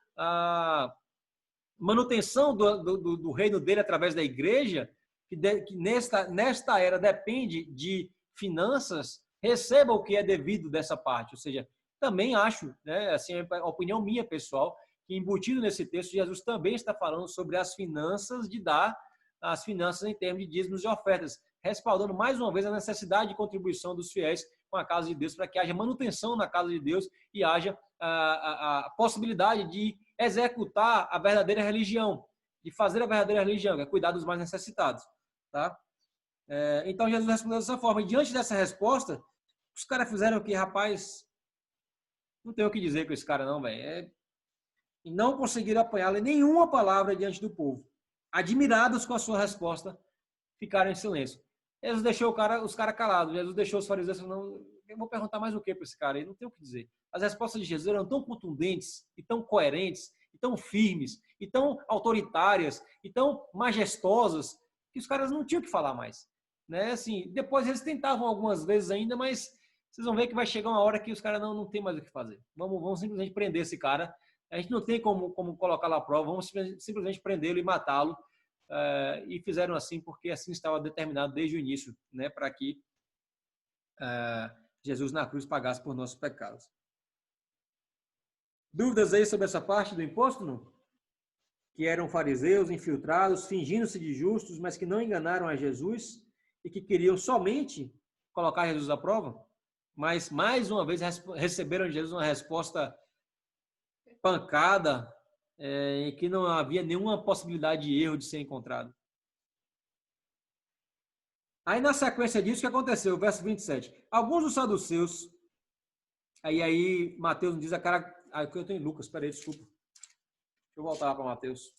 manutenção do reino dele através da igreja, que nesta era depende de finanças, receba o que é devido dessa parte. Ou seja, também acho, né, assim, é a opinião minha pessoal, que embutido nesse texto, Jesus também está falando sobre as finanças de dar, as finanças em termos de dízimos e ofertas, respaldando mais uma vez a necessidade de contribuição dos fiéis com a casa de Deus, para que haja manutenção na casa de Deus e haja a possibilidade de executar a verdadeira religião, de fazer a verdadeira religião, que é cuidar dos mais necessitados. Tá? Então Jesus respondeu dessa forma. E diante dessa resposta, os caras fizeram o que, rapaz? Não tenho o que dizer com esse cara não, velho. E não conseguiram apanhá-lo em nenhuma palavra diante do povo. Admirados com a sua resposta, ficaram em silêncio. Jesus deixou os caras calados. Jesus deixou os fariseus falando, eu vou perguntar mais o que para esse cara aí? Não tenho o que dizer. As respostas de Jesus eram tão contundentes, e tão coerentes, e tão firmes, e tão autoritárias, e tão majestosas, que os caras não tinham o que falar mais. Né? Assim, depois eles tentavam algumas vezes ainda, mas vocês vão ver que vai chegar uma hora que os caras não tem mais o que fazer. Vamos simplesmente prender esse cara. A gente não tem como colocá-lo à prova, vamos simplesmente prendê-lo e matá-lo. E fizeram assim porque assim estava determinado desde o início, né, para que Jesus na cruz pagasse por nossos pecados. Dúvidas aí sobre essa parte do imposto, não? Que eram fariseus infiltrados, fingindo-se de justos, mas que não enganaram a Jesus e que queriam somente colocar Jesus à prova, mas mais uma vez receberam de Jesus uma resposta pancada, em que não havia nenhuma possibilidade de erro de ser encontrado. Aí, na sequência disso, o que aconteceu? Verso 27. Alguns dos saduceus, aí Mateus diz a cara... eu estou em Lucas, peraí, desculpa. Deixa eu voltar lá para Mateus.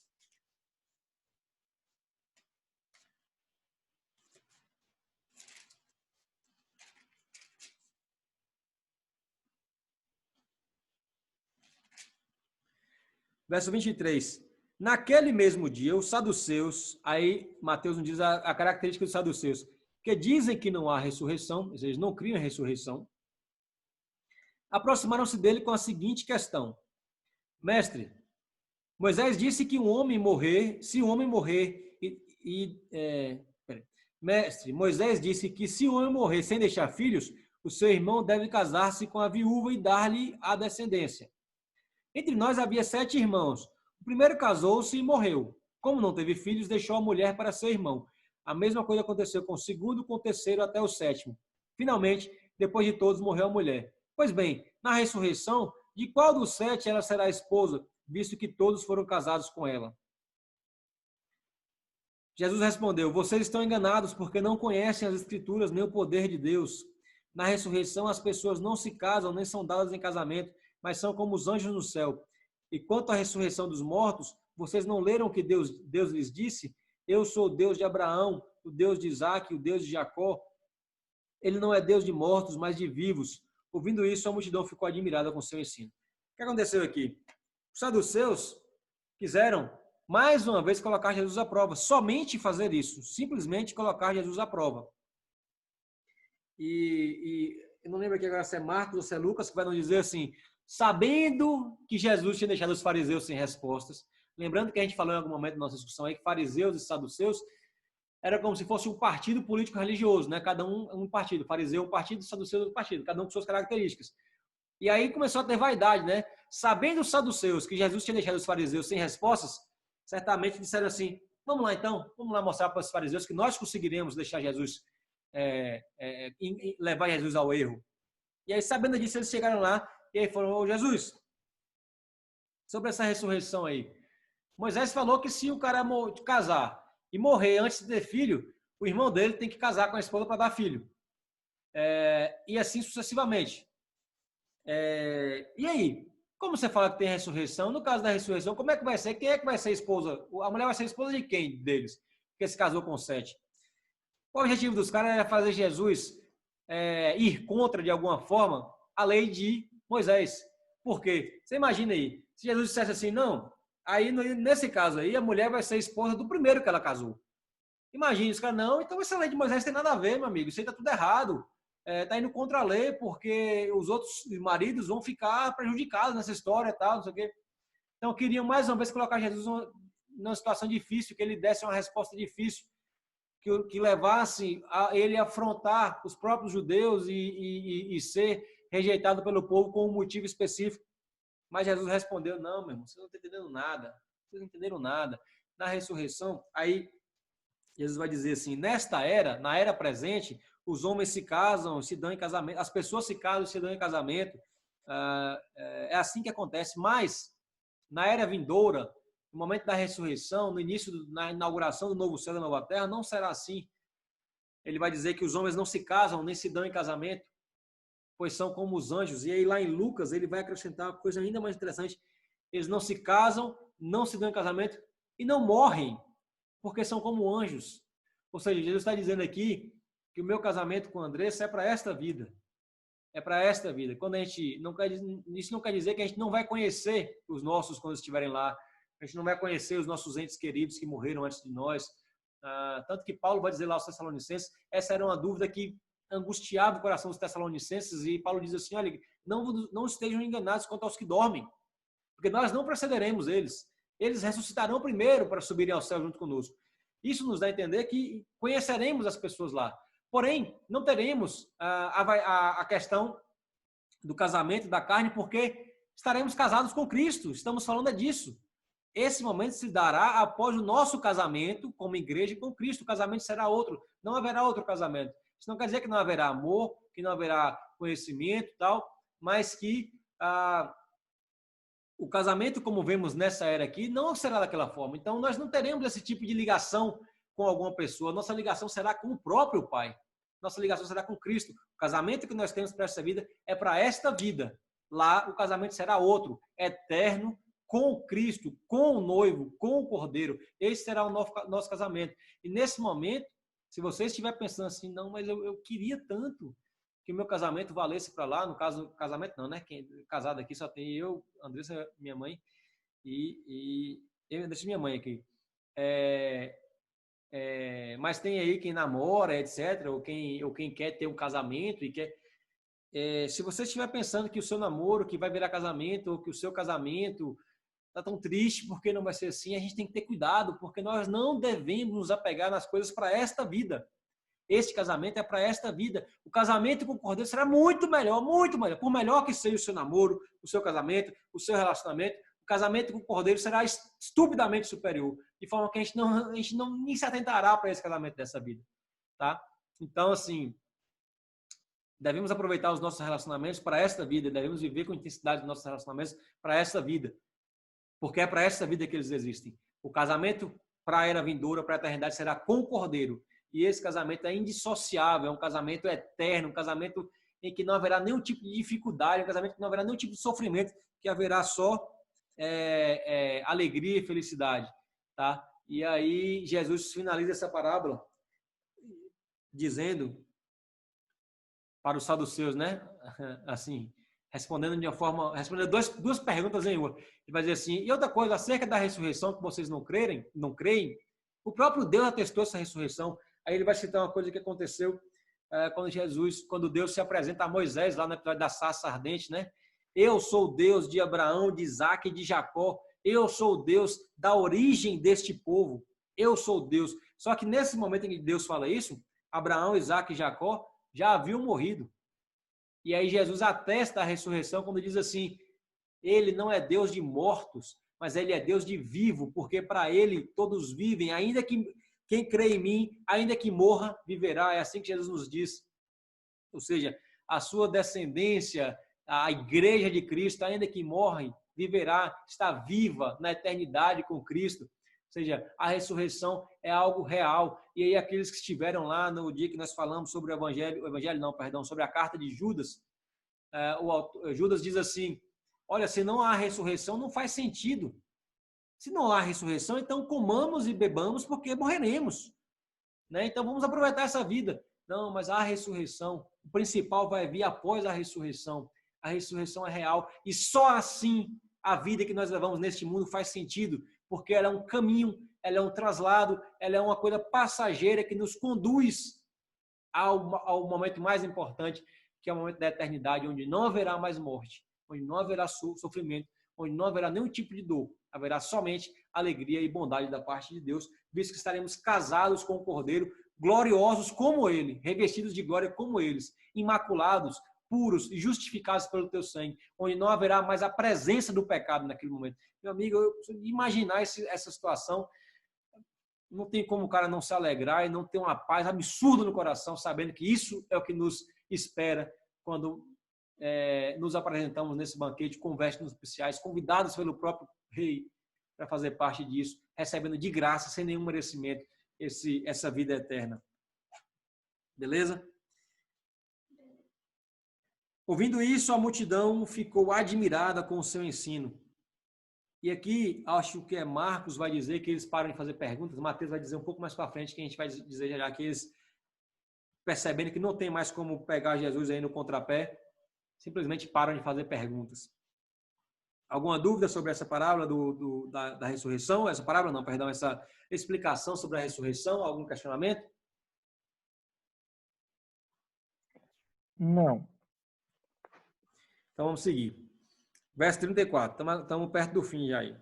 Verso 23. Naquele mesmo dia, os saduceus, aí Mateus nos diz a característica dos saduceus, que dizem que não há ressurreição, ou seja, não criam em ressurreição, aproximaram-se dele com a seguinte questão: Mestre, Moisés disse que um homem morrer, se um homem morrer Mestre, Moisés disse que se um homem morrer sem deixar filhos, o seu irmão deve casar-se com a viúva e dar-lhe a descendência. Entre nós havia 7 irmãos. O primeiro casou-se e morreu. Como não teve filhos, deixou a mulher para seu irmão. A mesma coisa aconteceu com o segundo, com o terceiro até o 7º. Finalmente, depois de todos, morreu a mulher. Pois bem, na ressurreição, de qual dos 7 ela será esposa, visto que todos foram casados com ela? Jesus respondeu: vocês estão enganados porque não conhecem as Escrituras nem o poder de Deus. Na ressurreição, as pessoas não se casam nem são dadas em casamento, mas são como os anjos no céu. E quanto à ressurreição dos mortos, vocês não leram o que Deus lhes disse? Eu sou o Deus de Abraão, o Deus de Isaque, o Deus de Jacó. Ele não é Deus de mortos, mas de vivos. Ouvindo isso, a multidão ficou admirada com seu ensino. O que aconteceu aqui? Os saduceus quiseram, mais uma vez, colocar Jesus à prova. Somente fazer isso. Simplesmente colocar Jesus à prova. E eu não lembro aqui agora se é Marcos ou se é Lucas, que vai nos dizer assim: sabendo que Jesus tinha deixado os fariseus sem respostas, lembrando que a gente falou em algum momento da nossa discussão aí que fariseus e saduceus era como se fosse um partido político religioso, né? Cada um partido, fariseu um partido, saduceu outro partido, cada um com suas características. E aí começou a ter vaidade, né? Sabendo os saduceus que Jesus tinha deixado os fariseus sem respostas, certamente disseram assim: vamos lá então, vamos lá mostrar para os fariseus que nós conseguiremos deixar Jesus, levar Jesus ao erro. E aí, sabendo disso, eles chegaram lá e aí falaram: ô Jesus, sobre essa ressurreição aí, Moisés falou que se o cara casar e morrer antes de ter filho, o irmão dele tem que casar com a esposa para dar filho. E assim sucessivamente. E aí, como você fala que tem ressurreição? No caso da ressurreição, como é que vai ser? Quem é que vai ser esposa? A mulher vai ser esposa de quem deles? Porque se casou com 7. O objetivo dos caras era fazer Jesus ir contra, de alguma forma, a lei de Moisés. Por quê? Você imagina aí, se Jesus dissesse assim: não, aí nesse caso aí, a mulher vai ser esposa do primeiro que ela casou. Imagina, os caras: não, então essa lei de Moisés tem nada a ver, meu amigo, isso aí tá tudo errado. Tá indo contra a lei, porque os outros maridos vão ficar prejudicados nessa história e tal, não sei o quê. Então, queriam mais uma vez colocar Jesus numa situação difícil, que ele desse uma resposta difícil, que levasse a ele a afrontar os próprios judeus e ser rejeitado pelo povo com um motivo específico. Mas Jesus respondeu, não, meu irmão, vocês não estão entendendo nada. Vocês não entenderam nada. Na ressurreição, aí Jesus vai dizer assim, nesta era, na era presente, os homens se casam, se dão em casamento, as pessoas se casam e se dão em casamento. É assim que acontece. Mas, na era vindoura, no momento da ressurreição, no início, na inauguração do novo céu e da nova terra, não será assim. Ele vai dizer que os homens não se casam, nem se dão em casamento, pois são como os anjos. E aí lá em Lucas, ele vai acrescentar uma coisa ainda mais interessante. Eles não se casam, não se dão em casamento e não morrem, porque são como anjos. Ou seja, Jesus está dizendo aqui que o meu casamento com a Andressa é para esta vida. É para esta vida. Quando a gente não quer, isso não quer dizer que a gente não vai conhecer os nossos quando estiverem lá. A gente não vai conhecer os nossos entes queridos que morreram antes de nós. Tanto que Paulo vai dizer lá aos Tessalonicenses, essa era uma dúvida que angustiava o coração dos Tessalonicenses, e Paulo diz assim, olha, não estejam enganados quanto aos que dormem, porque nós não precederemos eles. Eles ressuscitarão primeiro para subirem ao céu junto conosco. Isso nos dá a entender que conheceremos as pessoas lá. Porém, não teremos a questão do casamento da carne, porque estaremos casados com Cristo. Estamos falando disso. Esse momento se dará após o nosso casamento como igreja com Cristo. O casamento será outro. Não haverá outro casamento. Isso não quer dizer que não haverá amor, que não haverá conhecimento e tal, mas que o casamento, como vemos nessa era aqui, não será daquela forma. Então, nós não teremos esse tipo de ligação com alguma pessoa. Nossa ligação será com o próprio Pai. Nossa ligação será com Cristo. O casamento que nós temos para esta vida é para esta vida. Lá, o casamento será outro, eterno, com Cristo, com o noivo, com o cordeiro. Esse será o nosso casamento. E nesse momento, se você estiver pensando assim, não, mas eu queria tanto que o meu casamento valesse para lá, no caso, casamento não, né? Quem casado aqui só tem eu, Andressa, minha mãe, e deixa minha mãe aqui. Mas tem aí quem namora, etc., ou quem quer ter um casamento e quer. Se você estiver pensando que o seu namoro, que vai virar casamento, ou que o seu casamento está tão triste porque não vai ser assim, a gente tem que ter cuidado, porque nós não devemos nos apegar nas coisas para esta vida. Este casamento é para esta vida. O casamento com o Cordeiro será muito melhor, muito melhor. Por melhor que seja o seu namoro, o seu casamento, o seu relacionamento, o casamento com o Cordeiro será estupidamente superior, de forma que a gente não nem se atentará para esse casamento dessa vida, tá? Então, assim, devemos aproveitar os nossos relacionamentos para esta vida, devemos viver com intensidade os nossos relacionamentos para esta vida. Porque é para essa vida que eles existem. O casamento para a era vindoura, para a eternidade, será com o Cordeiro. E esse casamento é indissociável, é um casamento eterno, um casamento em que não haverá nenhum tipo de dificuldade, um casamento que não haverá nenhum tipo de sofrimento, que haverá só alegria e felicidade. Tá? E aí Jesus finaliza essa parábola dizendo para os saduceus, né? Assim, respondendo duas perguntas em uma. Ele vai dizer assim, e outra coisa, acerca da ressurreição, que vocês não creem, o próprio Deus atestou essa ressurreição. Aí ele vai citar uma coisa que aconteceu quando Deus se apresenta a Moisés, lá no episódio da sarça ardente, né? Eu sou o Deus de Abraão, de Isaac e de Jacó. Eu sou o Deus da origem deste povo. Eu sou o Deus. Só que nesse momento em que Deus fala isso, Abraão, Isaac e Jacó já haviam morrido. E aí Jesus atesta a ressurreição quando diz assim, ele não é Deus de mortos, mas ele é Deus de vivo, porque para ele todos vivem, ainda que quem crê em mim, ainda que morra, viverá. É assim que Jesus nos diz. Ou seja, a sua descendência, a igreja de Cristo, ainda que morre, viverá, está viva na eternidade com Cristo. Ou seja, a ressurreição é algo real. E aí aqueles que estiveram lá no dia que nós falamos sobre sobre a carta de Judas, Judas diz assim, olha, se não há ressurreição, não faz sentido. Se não há ressurreição, então comamos e bebamos porque morreremos. Né? Então vamos aproveitar essa vida. Não, mas há ressurreição. O principal vai vir após a ressurreição. A ressurreição é real. E só assim a vida que nós levamos neste mundo faz sentido. Porque ela é um caminho, ela é um traslado, ela é uma coisa passageira que nos conduz ao momento mais importante, que é o momento da eternidade, onde não haverá mais morte, onde não haverá sofrimento, onde não haverá nenhum tipo de dor. Haverá somente alegria e bondade da parte de Deus, visto que estaremos casados com o Cordeiro, gloriosos como Ele, revestidos de glória como eles, imaculados, puros e justificados pelo teu sangue, onde não haverá mais a presença do pecado naquele momento. Meu amigo, eu preciso imaginar essa situação. Não tem como o cara não se alegrar e não ter uma paz absurda no coração, sabendo que isso é o que nos espera quando nos apresentamos nesse banquete com vestes nupciais, convidados pelo próprio rei para fazer parte disso, recebendo de graça, sem nenhum merecimento, essa vida eterna. Beleza? Ouvindo isso, a multidão ficou admirada com o seu ensino. E aqui, acho que Marcos vai dizer que eles param de fazer perguntas, Mateus vai dizer um pouco mais para frente, que a gente vai dizer já que eles, percebendo que não tem mais como pegar Jesus aí no contrapé, simplesmente param de fazer perguntas. Alguma dúvida sobre essa parábola da ressurreição? Essa parábola não, perdão, essa explicação sobre a ressurreição? Algum questionamento? Não. Então vamos seguir. Verso 34, estamos perto do fim já aí.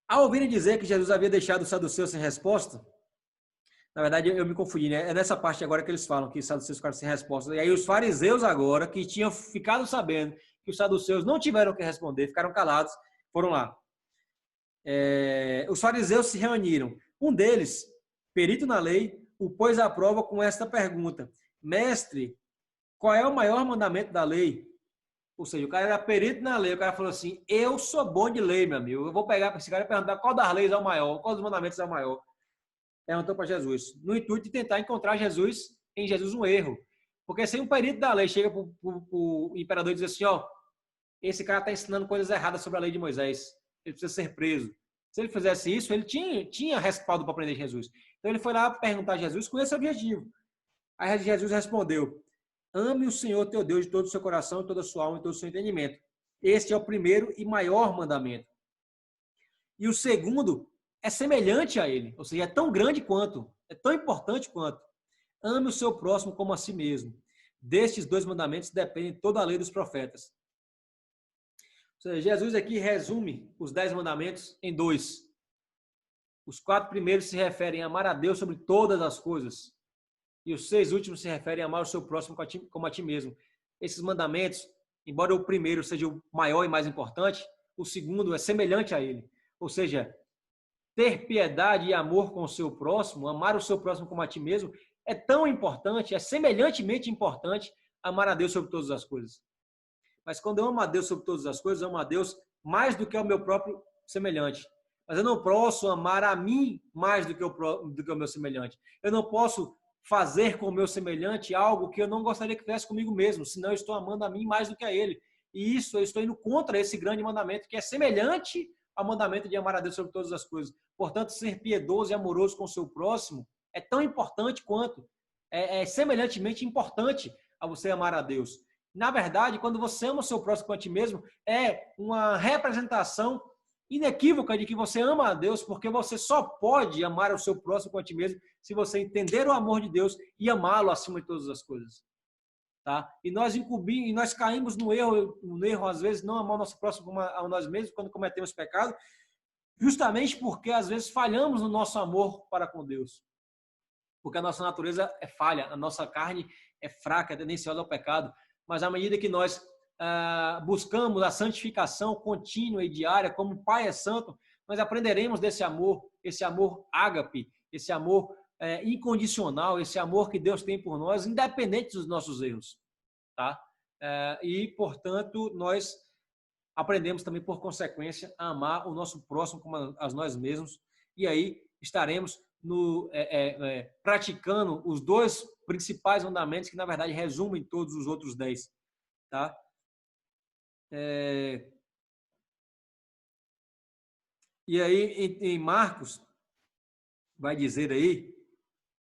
Ao ouvirem dizer que Jesus havia deixado os saduceus sem resposta, na verdade eu me confundi, né? É nessa parte agora que eles falam que os saduceus ficaram sem resposta. E aí os fariseus agora, que tinham ficado sabendo que os saduceus não tiveram o que responder, ficaram calados, foram lá. Os fariseus se reuniram. Um deles, perito na lei, o pôs à prova com esta pergunta: Mestre, qual é o maior mandamento da lei? Ou seja, o cara era perito na lei, o cara falou assim: eu sou bom de lei, meu amigo. Eu vou pegar para esse cara e perguntar qual das leis é o maior, qual dos mandamentos é o maior. Perguntou para Jesus, no intuito de tentar encontrar em Jesus um erro. Porque se um perito da lei chega para o imperador e diz assim: ó, esse cara está ensinando coisas erradas sobre a lei de Moisés, ele precisa ser preso. Se ele fizesse isso, ele tinha respaldo para prender Jesus. Então ele foi lá perguntar a Jesus com esse objetivo. Aí Jesus respondeu: ame o Senhor teu Deus de todo o seu coração, toda a sua alma e todo o seu entendimento. Este é o primeiro e maior mandamento. E o segundo é semelhante a ele, ou seja, é tão grande quanto, é tão importante quanto. Ame o seu próximo como a si mesmo. Destes 2 mandamentos depende toda a lei dos profetas. Ou seja, Jesus aqui resume os 10 mandamentos em 2. Os 4 primeiros se referem a amar a Deus sobre todas as coisas. E os 6 últimos se referem a amar o seu próximo como a ti mesmo. Esses mandamentos, embora o primeiro seja o maior e mais importante, o segundo é semelhante a ele. Ou seja, ter piedade e amor com o seu próximo, amar o seu próximo como a ti mesmo, é tão importante, é semelhantemente importante amar a Deus sobre todas as coisas. Mas quando eu amo a Deus sobre todas as coisas, eu amo a Deus mais do que ao meu próprio semelhante. Mas eu não posso amar a mim mais do que o meu semelhante. Eu não posso fazer com o meu semelhante algo que eu não gostaria que fizesse comigo mesmo, senão eu estou amando a mim mais do que a ele. E isso, eu estou indo contra esse grande mandamento, que é semelhante ao mandamento de amar a Deus sobre todas as coisas. Portanto, ser piedoso e amoroso com o seu próximo é tão importante quanto, é semelhantemente importante a você amar a Deus. Na verdade, quando você ama o seu próximo com a ti mesmo, é uma representação inequívoca de que você ama a Deus, porque você só pode amar o seu próximo com a ti mesmo se você entender o amor de Deus e amá-lo acima de todas as coisas. Tá? E nós caímos no erro, às vezes, não amar o nosso próximo como a nós mesmos quando cometemos pecado, justamente porque, às vezes, falhamos no nosso amor para com Deus. Porque a nossa natureza é falha, a nossa carne é fraca, é tendenciosa ao pecado. Mas à medida que nós buscamos a santificação contínua e diária, como o Pai é santo, nós aprenderemos desse amor, esse amor ágape, esse amor incondicional, esse amor que Deus tem por nós, independente dos nossos erros. Tá? E, portanto, nós aprendemos também, por consequência, a amar o nosso próximo como a nós mesmos, e aí estaremos praticando os 2 principais mandamentos que, na verdade, resumem todos os outros 10. Tá? E aí, em Marcos, vai dizer aí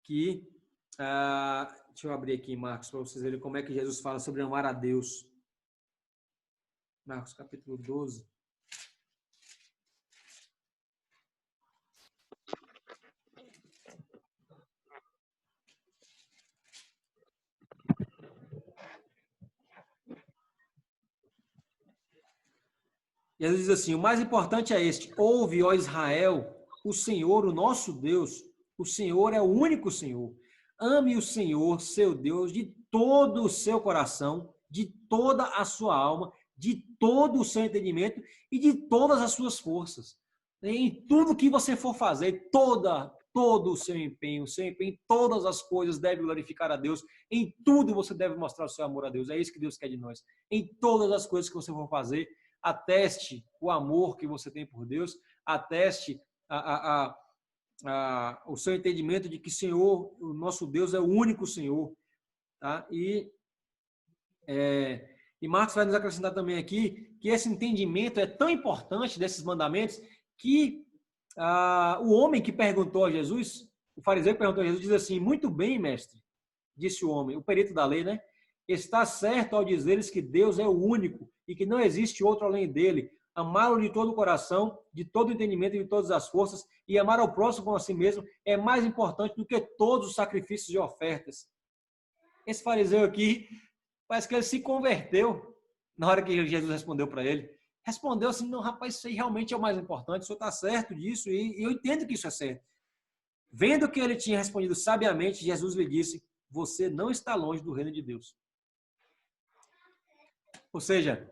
que... deixa eu abrir aqui em Marcos para vocês verem como é que Jesus fala sobre amar a Deus. Marcos, capítulo 12. Jesus diz assim: o mais importante é este: ouve, ó Israel, o Senhor, o nosso Deus, o Senhor é o único Senhor. Ame o Senhor, seu Deus, de todo o seu coração, de toda a sua alma, de todo o seu entendimento e de todas as suas forças. Em tudo que você for fazer, todo o seu empenho em todas as coisas deve glorificar a Deus. Em tudo você deve mostrar o seu amor a Deus. É isso que Deus quer de nós. Em todas as coisas que você for fazer, ateste o amor que você tem por Deus, ateste o seu entendimento de que Senhor, o nosso Deus é o único Senhor. Tá? E Marcos vai nos acrescentar também aqui que esse entendimento é tão importante desses mandamentos que o homem que perguntou a Jesus, o fariseu que perguntou a Jesus, diz assim: muito bem, mestre, disse o homem, o perito da lei, né? Está certo ao dizeres que Deus é o único e que não existe outro além dele. Amá-lo de todo o coração, de todo o entendimento e de todas as forças, e amar ao próximo como a si mesmo é mais importante do que todos os sacrifícios e ofertas. Esse fariseu aqui, parece que ele se converteu na hora que Jesus respondeu para ele. Respondeu assim: não, rapaz, isso aí realmente é o mais importante, o senhor está certo disso, e eu entendo que isso é certo. Vendo que ele tinha respondido sabiamente, Jesus lhe disse: você não está longe do reino de Deus. Ou seja,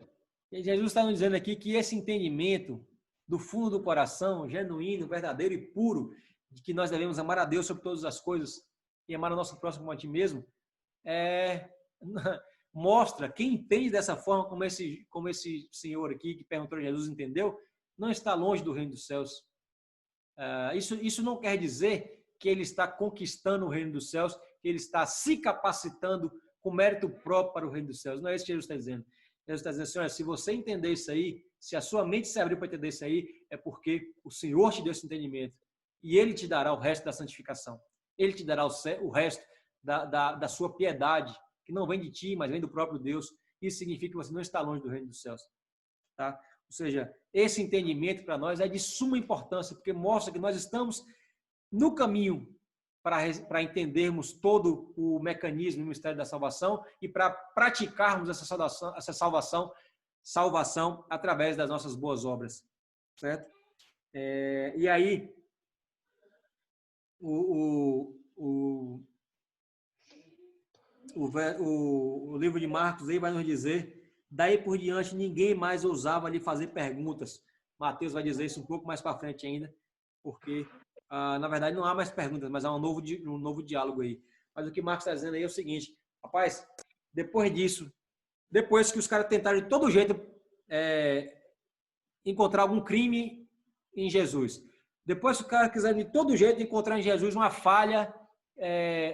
Jesus está nos dizendo aqui que esse entendimento do fundo do coração, genuíno, verdadeiro e puro, de que nós devemos amar a Deus sobre todas as coisas e amar o nosso próximo como a ti mesmo, mostra, quem entende dessa forma, como esse senhor aqui que perguntou a Jesus entendeu, não está longe do reino dos céus. Isso não quer dizer que ele está conquistando o reino dos céus, que ele está se capacitando com mérito próprio para o reino dos céus. Não é isso que Jesus está dizendo. Jesus está dizendo assim: olha, se você entender isso aí, se a sua mente se abrir para entender isso aí, é porque o Senhor te deu esse entendimento e Ele te dará o resto da santificação. Ele te dará o resto da sua piedade, que não vem de ti, mas vem do próprio Deus. Isso significa que você não está longe do reino dos céus. Tá? Ou seja, esse entendimento para nós é de suma importância, porque mostra que nós estamos no caminho para entendermos todo o mecanismo e o mistério da salvação e para praticarmos essa salvação através das nossas boas obras. Certo? E aí, o livro de Marcos aí vai nos dizer: daí por diante ninguém mais ousava lhe fazer perguntas. Mateus vai dizer isso um pouco mais para frente ainda, porque na verdade não há mais perguntas, mas há um novo diálogo aí. Mas o que Marcos está dizendo aí é o seguinte: rapaz, depois disso, depois que os caras tentaram de todo jeito encontrar algum crime em Jesus, depois que os caras quiseram de todo jeito encontrar em Jesus uma falha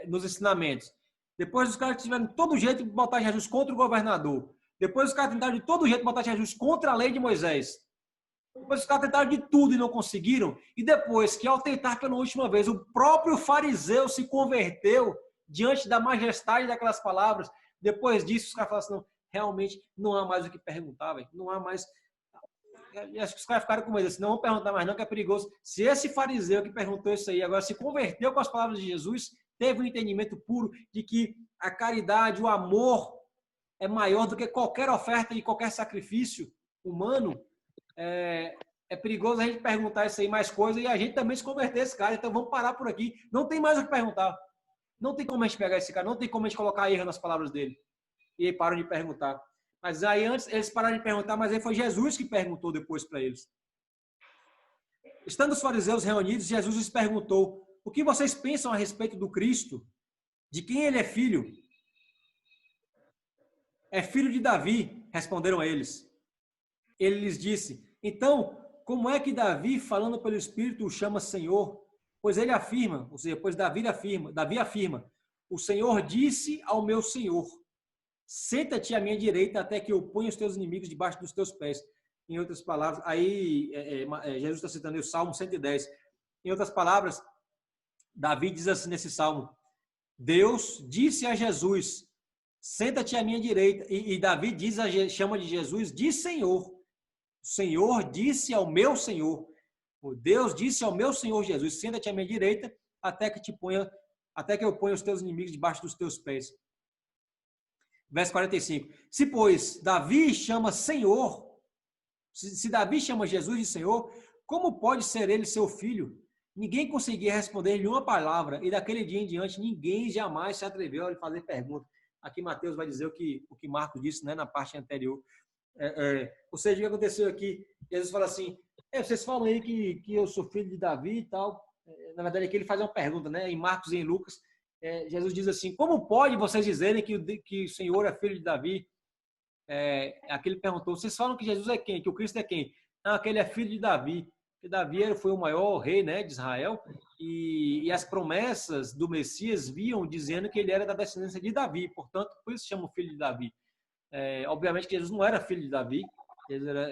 nos ensinamentos, depois os caras tiveram de todo jeito de botar Jesus contra o governador, depois os caras tentaram de todo jeito botar Jesus contra a lei de Moisés, depois os caras tentaram de tudo e não conseguiram, e depois que ao tentar pela última vez, o próprio fariseu se converteu diante da majestade daquelas palavras, depois disso os caras falaram assim: não, realmente não há mais o que perguntar, véio. Não há mais. Acho que os caras ficaram com medo assim: não vão perguntar mais não, que é perigoso. Se esse fariseu que perguntou isso aí agora se converteu com as palavras de Jesus, teve um entendimento puro de que a caridade, o amor é maior do que qualquer oferta e qualquer sacrifício humano, é perigoso a gente perguntar isso aí mais coisa e a gente também se converter esse cara. Então vamos parar por aqui. Não tem mais o que perguntar. Não tem como a gente pegar esse cara, não tem como a gente colocar erro nas palavras dele. E aí param de perguntar. Mas aí antes eles pararam de perguntar, mas aí foi Jesus que perguntou depois para eles. Estando os fariseus reunidos, Jesus lhes perguntou: o que vocês pensam a respeito do Cristo? De quem ele é filho? É filho de Davi, responderam eles. Ele lhes disse: então, como é que Davi, falando pelo Espírito, o chama Senhor? Pois ele afirma, ou seja, pois Davi afirma, o Senhor disse ao meu Senhor: senta-te à minha direita até que eu ponha os teus inimigos debaixo dos teus pés. Em outras palavras, aí Jesus está citando o Salmo 110. Em outras palavras, Davi diz assim nesse Salmo: Deus disse a Jesus: senta-te à minha direita. E Davi chama de Jesus de Senhor. O Senhor disse ao meu Senhor. O Deus disse ao meu Senhor Jesus: senta-te à minha direita até que eu ponha os teus inimigos debaixo dos teus pés. Verso 45. Se, pois, Davi chama Senhor, se Davi chama Jesus de Senhor, como pode ser ele seu filho? Ninguém conseguia responder-lhe uma palavra, e daquele dia em diante ninguém jamais se atreveu a lhe fazer pergunta. Aqui Mateus vai dizer o que Marcos disse, né, na parte anterior. Ou seja, o que aconteceu aqui? Jesus fala assim, vocês falam aí que eu sou filho de Davi e tal. Na verdade, aqui ele faz uma pergunta, né? Em Marcos e em Lucas, Jesus diz assim, como pode vocês dizerem que o Senhor é filho de Davi? Aqui ele perguntou, vocês falam que Jesus é quem? Que o Cristo é quem? Não, aquele é filho de Davi. Porque Davi foi o maior rei, né, de Israel, e as promessas do Messias viam dizendo que ele era da descendência de Davi, portanto, por isso chamam filho de Davi. Obviamente que Jesus não era filho de Davi,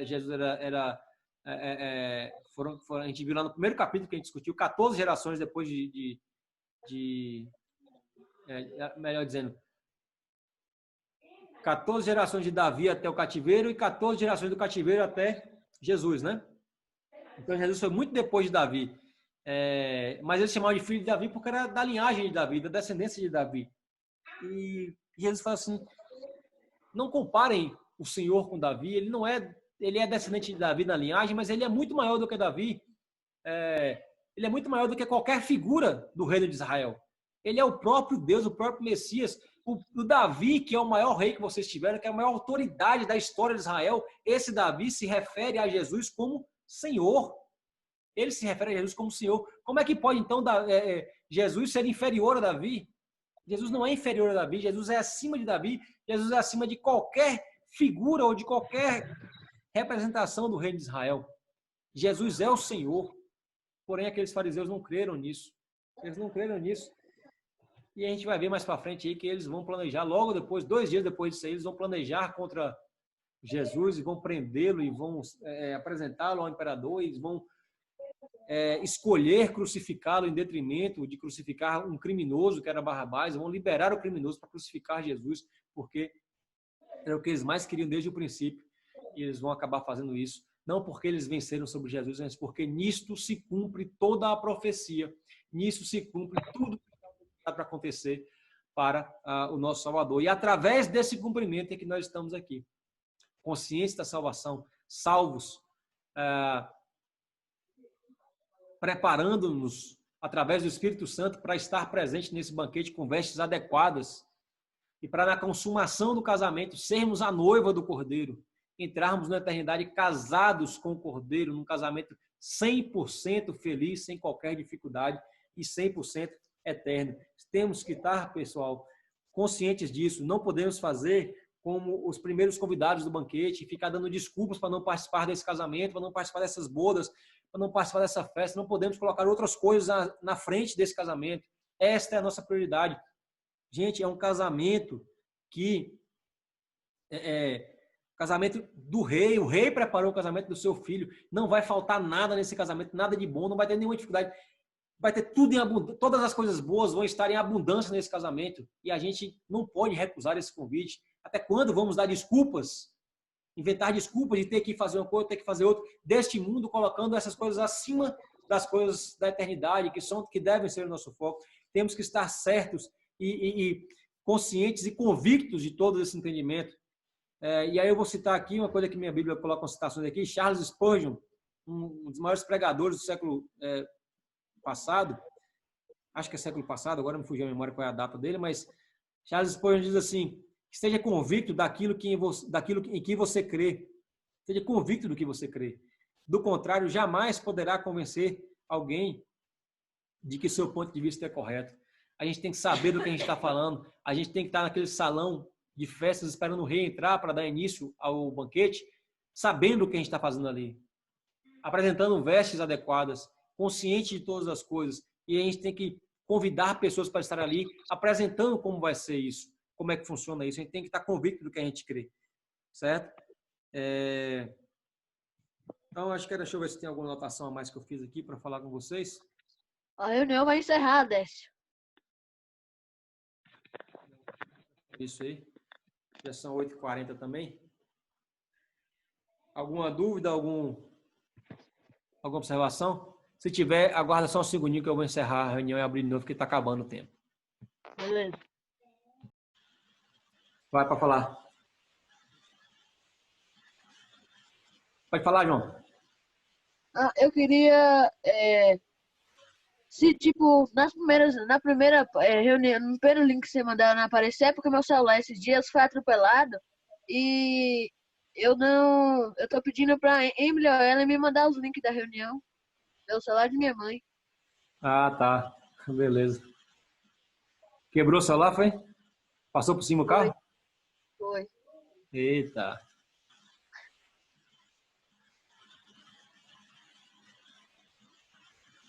Jesus era a gente viu lá no primeiro capítulo que a gente discutiu, 14 gerações depois melhor dizendo, 14 gerações de Davi até o cativeiro e 14 gerações do cativeiro até Jesus, né? Então Jesus foi muito depois de Davi. Mas eles chamavam de filho de Davi porque era da linhagem de Davi, da descendência de Davi. E Jesus fala assim, não comparem o Senhor com Davi, ele é descendente de Davi na linhagem, mas ele é muito maior do que Davi. Ele é muito maior do que qualquer figura do reino de Israel. Ele é o próprio Deus, o próprio Messias. O Davi, que é o maior rei que vocês tiveram, que é a maior autoridade da história de Israel, esse Davi se refere a Jesus como Senhor. Ele se refere a Jesus como Senhor. Como é que pode, então, Jesus ser inferior a Davi? Jesus não é inferior a Davi, Jesus é acima de Davi, Jesus é acima de qualquer figura ou de qualquer representação do reino de Israel. Jesus é o Senhor. Porém, aqueles fariseus não creram nisso. Eles não creram nisso. E a gente vai ver mais para frente aí que eles vão planejar, logo depois, 2 dias depois disso aí, eles vão planejar contra Jesus e vão prendê-lo e vão apresentá-lo ao imperador e vão escolher crucificá-lo em detrimento de crucificar um criminoso, que era Barrabás, vão liberar o criminoso para crucificar Jesus, porque era o que eles mais queriam desde o princípio, e eles vão acabar fazendo isso, não porque eles venceram sobre Jesus, mas porque nisto se cumpre toda a profecia, nisso se cumpre tudo para acontecer para o nosso Salvador. E através desse cumprimento é que nós estamos aqui. Consciência da salvação, salvos, preparando-nos através do Espírito Santo para estar presente nesse banquete com vestes adequadas e para na consumação do casamento sermos a noiva do Cordeiro, entrarmos na eternidade casados com o Cordeiro, num casamento 100% feliz, sem qualquer dificuldade e 100% eterno. Temos que estar, pessoal, conscientes disso. Não podemos fazer como os primeiros convidados do banquete, ficar dando desculpas para não participar desse casamento, para não participar dessas bodas, para não participar dessa festa. Não podemos colocar outras coisas na frente desse casamento. Esta é a nossa prioridade. Gente, é um casamento que casamento do rei. O rei preparou o casamento do seu filho. Não vai faltar nada nesse casamento, nada de bom, não vai ter nenhuma dificuldade. Vai ter tudo em abundância, todas as coisas boas vão estar em abundância nesse casamento. E a gente não pode recusar esse convite. Até quando vamos dar desculpas? Inventar desculpas de ter que fazer uma coisa, ter que fazer outra, deste mundo, colocando essas coisas acima das coisas da eternidade, que devem ser o nosso foco. Temos que estar certos e conscientes e convictos de todo esse entendimento. E aí eu vou citar aqui uma coisa que minha Bíblia coloca com citações aqui. Charles Spurgeon, um dos maiores pregadores do século passado, acho que é século passado, agora me fugiu a memória qual é a data dele, mas Charles Spurgeon diz assim, esteja convicto daquilo em que você crê. Esteja convicto do que você crê. Do contrário, jamais poderá convencer alguém de que seu ponto de vista é correto. A gente tem que saber do que a gente está falando, a gente tem que estar naquele salão de festas esperando o rei entrar para dar início ao banquete, sabendo o que a gente está fazendo ali, apresentando vestes adequadas, consciente de todas as coisas, e a gente tem que convidar pessoas para estar ali, apresentando como vai ser isso, como é que funciona isso. A gente tem que estar convicto do que a gente crê, certo? Então, acho que deixa eu ver se tem alguma anotação a mais que eu fiz aqui para falar com vocês. A reunião vai encerrar, Décio. Isso aí. Já são 8h40 também. Alguma dúvida, alguma observação? Se tiver, aguarda só um segundinho que eu vou encerrar a reunião e abrir de novo, porque está acabando o tempo. Beleza. Vai para falar. Pode falar, João. Eu queria Se, tipo, na primeira reunião, no primeiro link que você mandar não aparecer, é porque meu celular esses dias foi atropelado e eu tô pedindo pra Emily ou ela me mandar os links da reunião. É o celular de minha mãe. Ah, tá. Beleza. Quebrou o celular, foi? Passou por cima do carro? Foi. Eita.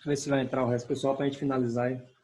Deixa eu ver se vai entrar o resto do pessoal pra gente finalizar aí.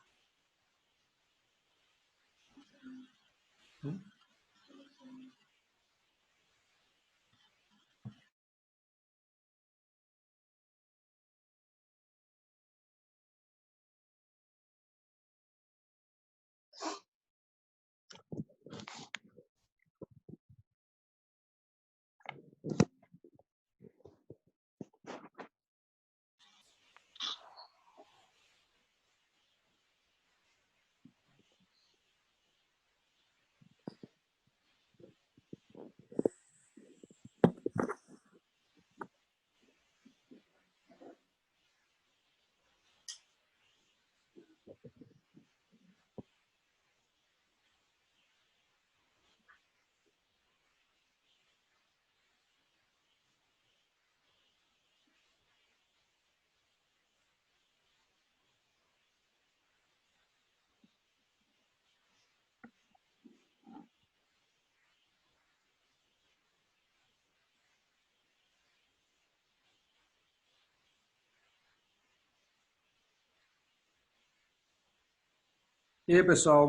E aí, pessoal,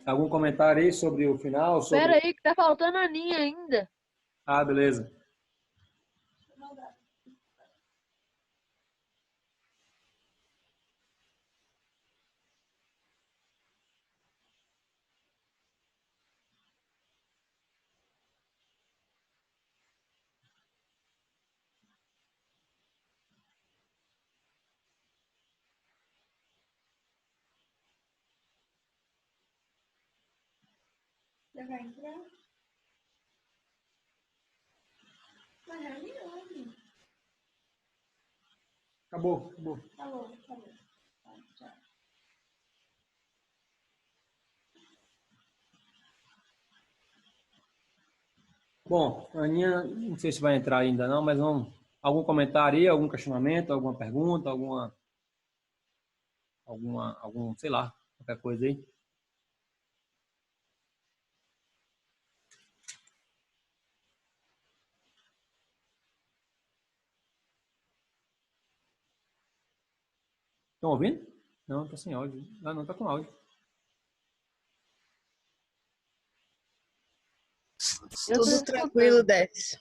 algum comentário aí sobre o final? Pera aí, que tá faltando a Aninha ainda. Ah, beleza. Já vai entrar? Uma reunião. Acabou. Falou. Tchau. Bom, a Aninha, não sei se vai entrar ainda não, mas algum comentário aí, algum questionamento, alguma pergunta, sei lá, qualquer coisa aí. Estão ouvindo? Não, tá sem áudio. Ah, não, tá com áudio. Tudo tranquilo, Dex.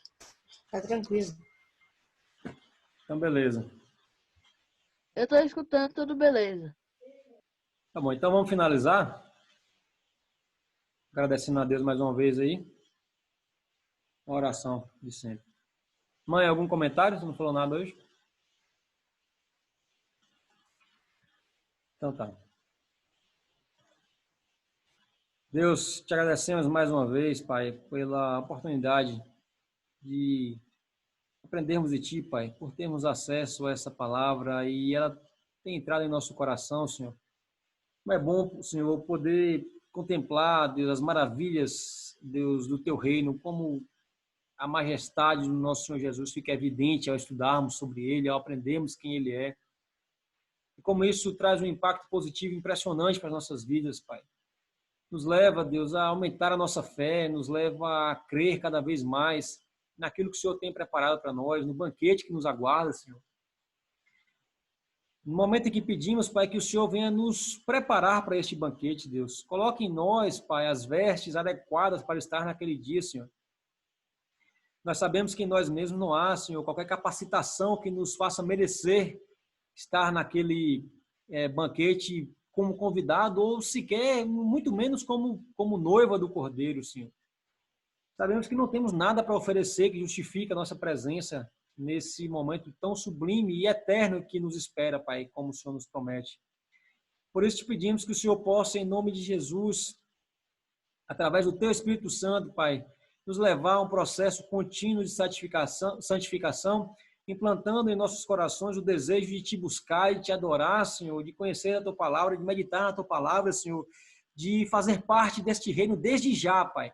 Tá tranquilo. Então, beleza. Eu tô escutando, tudo beleza. Tá bom, então vamos finalizar. Agradecendo a Deus mais uma vez aí. Uma oração de sempre. Mãe, algum comentário? Você não falou nada hoje? Então tá. Deus, te agradecemos mais uma vez, Pai, pela oportunidade de aprendermos de Ti, Pai, por termos acesso a essa palavra e ela tem entrado em nosso coração, Senhor. Como é bom, Senhor, poder contemplar, Deus, as maravilhas, Deus, do Teu reino, como a majestade do nosso Senhor Jesus fica evidente ao estudarmos sobre Ele, ao aprendermos quem Ele é. E como isso traz um impacto positivo impressionante para as nossas vidas, Pai. Nos leva, Deus, a aumentar a nossa fé, nos leva a crer cada vez mais naquilo que o Senhor tem preparado para nós, no banquete que nos aguarda, Senhor. No momento em que pedimos, Pai, que o Senhor venha nos preparar para este banquete, Deus. Coloque em nós, Pai, as vestes adequadas para estar naquele dia, Senhor. Nós sabemos que em nós mesmos não há, Senhor, qualquer capacitação que nos faça merecer estar naquele banquete como convidado ou sequer, muito menos como noiva do Cordeiro, Senhor. Sabemos que não temos nada para oferecer que justifique a nossa presença nesse momento tão sublime e eterno que nos espera, Pai, como o Senhor nos promete. Por isso te pedimos que o Senhor possa, em nome de Jesus, através do Teu Espírito Santo, Pai, nos levar a um processo contínuo de santificação, implantando em nossos corações o desejo de te buscar e te adorar, Senhor, de conhecer a tua palavra, de meditar na tua palavra, Senhor, de fazer parte deste reino desde já, Pai.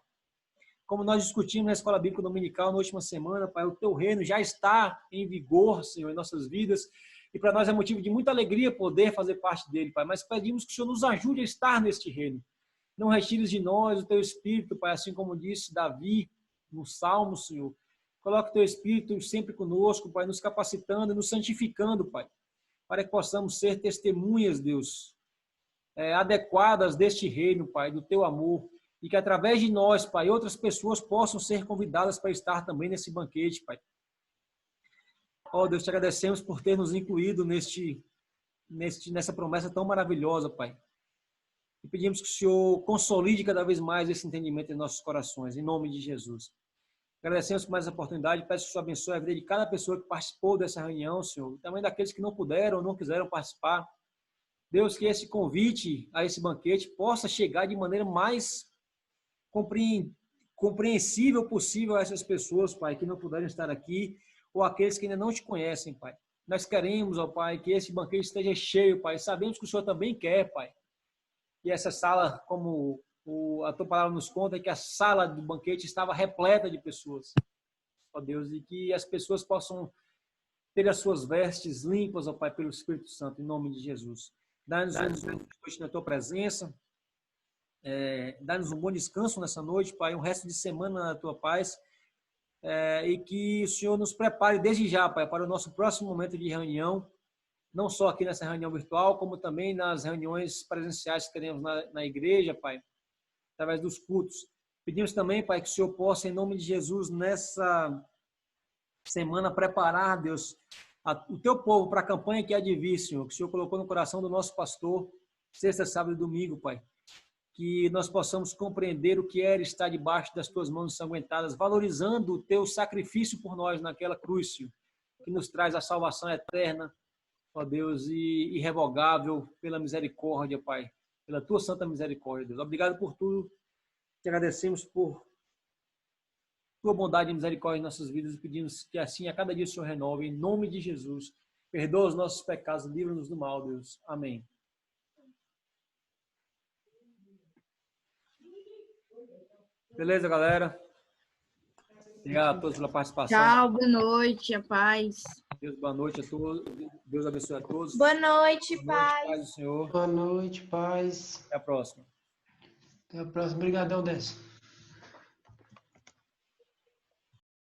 Como nós discutimos na Escola Bíblica Dominical na última semana, Pai, o teu reino já está em vigor, Senhor, em nossas vidas, e para nós é motivo de muita alegria poder fazer parte dele, Pai, mas pedimos que o Senhor nos ajude a estar neste reino. Não retires de nós o teu Espírito, Pai, assim como disse Davi no Salmo, Senhor. Coloque o teu Espírito sempre conosco, Pai, nos capacitando e nos santificando, Pai, para que possamos ser testemunhas, Deus, adequadas deste reino, Pai, do teu amor, e que através de nós, Pai, outras pessoas possam ser convidadas para estar também nesse banquete, Pai. Ó Deus, te agradecemos por ter nos incluído nessa promessa tão maravilhosa, Pai. E pedimos que o Senhor consolide cada vez mais esse entendimento em nossos corações, em nome de Jesus. Agradecemos por mais essa oportunidade, peço que o Senhor abençoe a vida de cada pessoa que participou dessa reunião, Senhor, e também daqueles que não puderam ou não quiseram participar. Deus, que esse convite a esse banquete possa chegar de maneira mais compreensível possível a essas pessoas, Pai, que não puderam estar aqui, ou aqueles que ainda não te conhecem, Pai. Nós queremos, ó Pai, que esse banquete esteja cheio, Pai. Sabemos que o Senhor também quer, Pai. E essa sala, como a tua palavra nos conta, que a sala do banquete estava repleta de pessoas, ó Deus, e que as pessoas possam ter as suas vestes limpas, ó Pai, pelo Espírito Santo, em nome de Jesus. Dá-nos hoje na tua presença, dá-nos um bom descanso nessa noite, Pai, um resto de semana na tua paz, e que o Senhor nos prepare desde já, Pai, para o nosso próximo momento de reunião, não só aqui nessa reunião virtual, como também nas reuniões presenciais que teremos na igreja, Pai, através dos cultos. Pedimos também, Pai, que o Senhor possa, em nome de Jesus, nessa semana, preparar, Deus, o teu povo para a campanha que há de vir, Senhor, que o Senhor colocou no coração do nosso pastor, sexta, sábado e domingo, Pai. Que nós possamos compreender o que era estar debaixo das tuas mãos ensanguentadas, valorizando o teu sacrifício por nós naquela cruz, Senhor, que nos traz a salvação eterna, ó Deus, e irrevogável pela misericórdia, Pai, pela tua santa misericórdia, Deus. Obrigado por tudo. Te agradecemos por tua bondade e misericórdia em nossas vidas e pedimos que assim a cada dia o Senhor renove, em nome de Jesus. Perdoa os nossos pecados, livra-nos do mal, Deus. Amém. Beleza, galera? Obrigado a todos pela participação. Tchau, boa noite, a paz. Deus, boa noite a todos. Deus abençoe a todos. Boa noite, Boa noite, pai. paz do Senhor. Boa noite, paz. Até a próxima. Até a próxima. Obrigadão, Décio.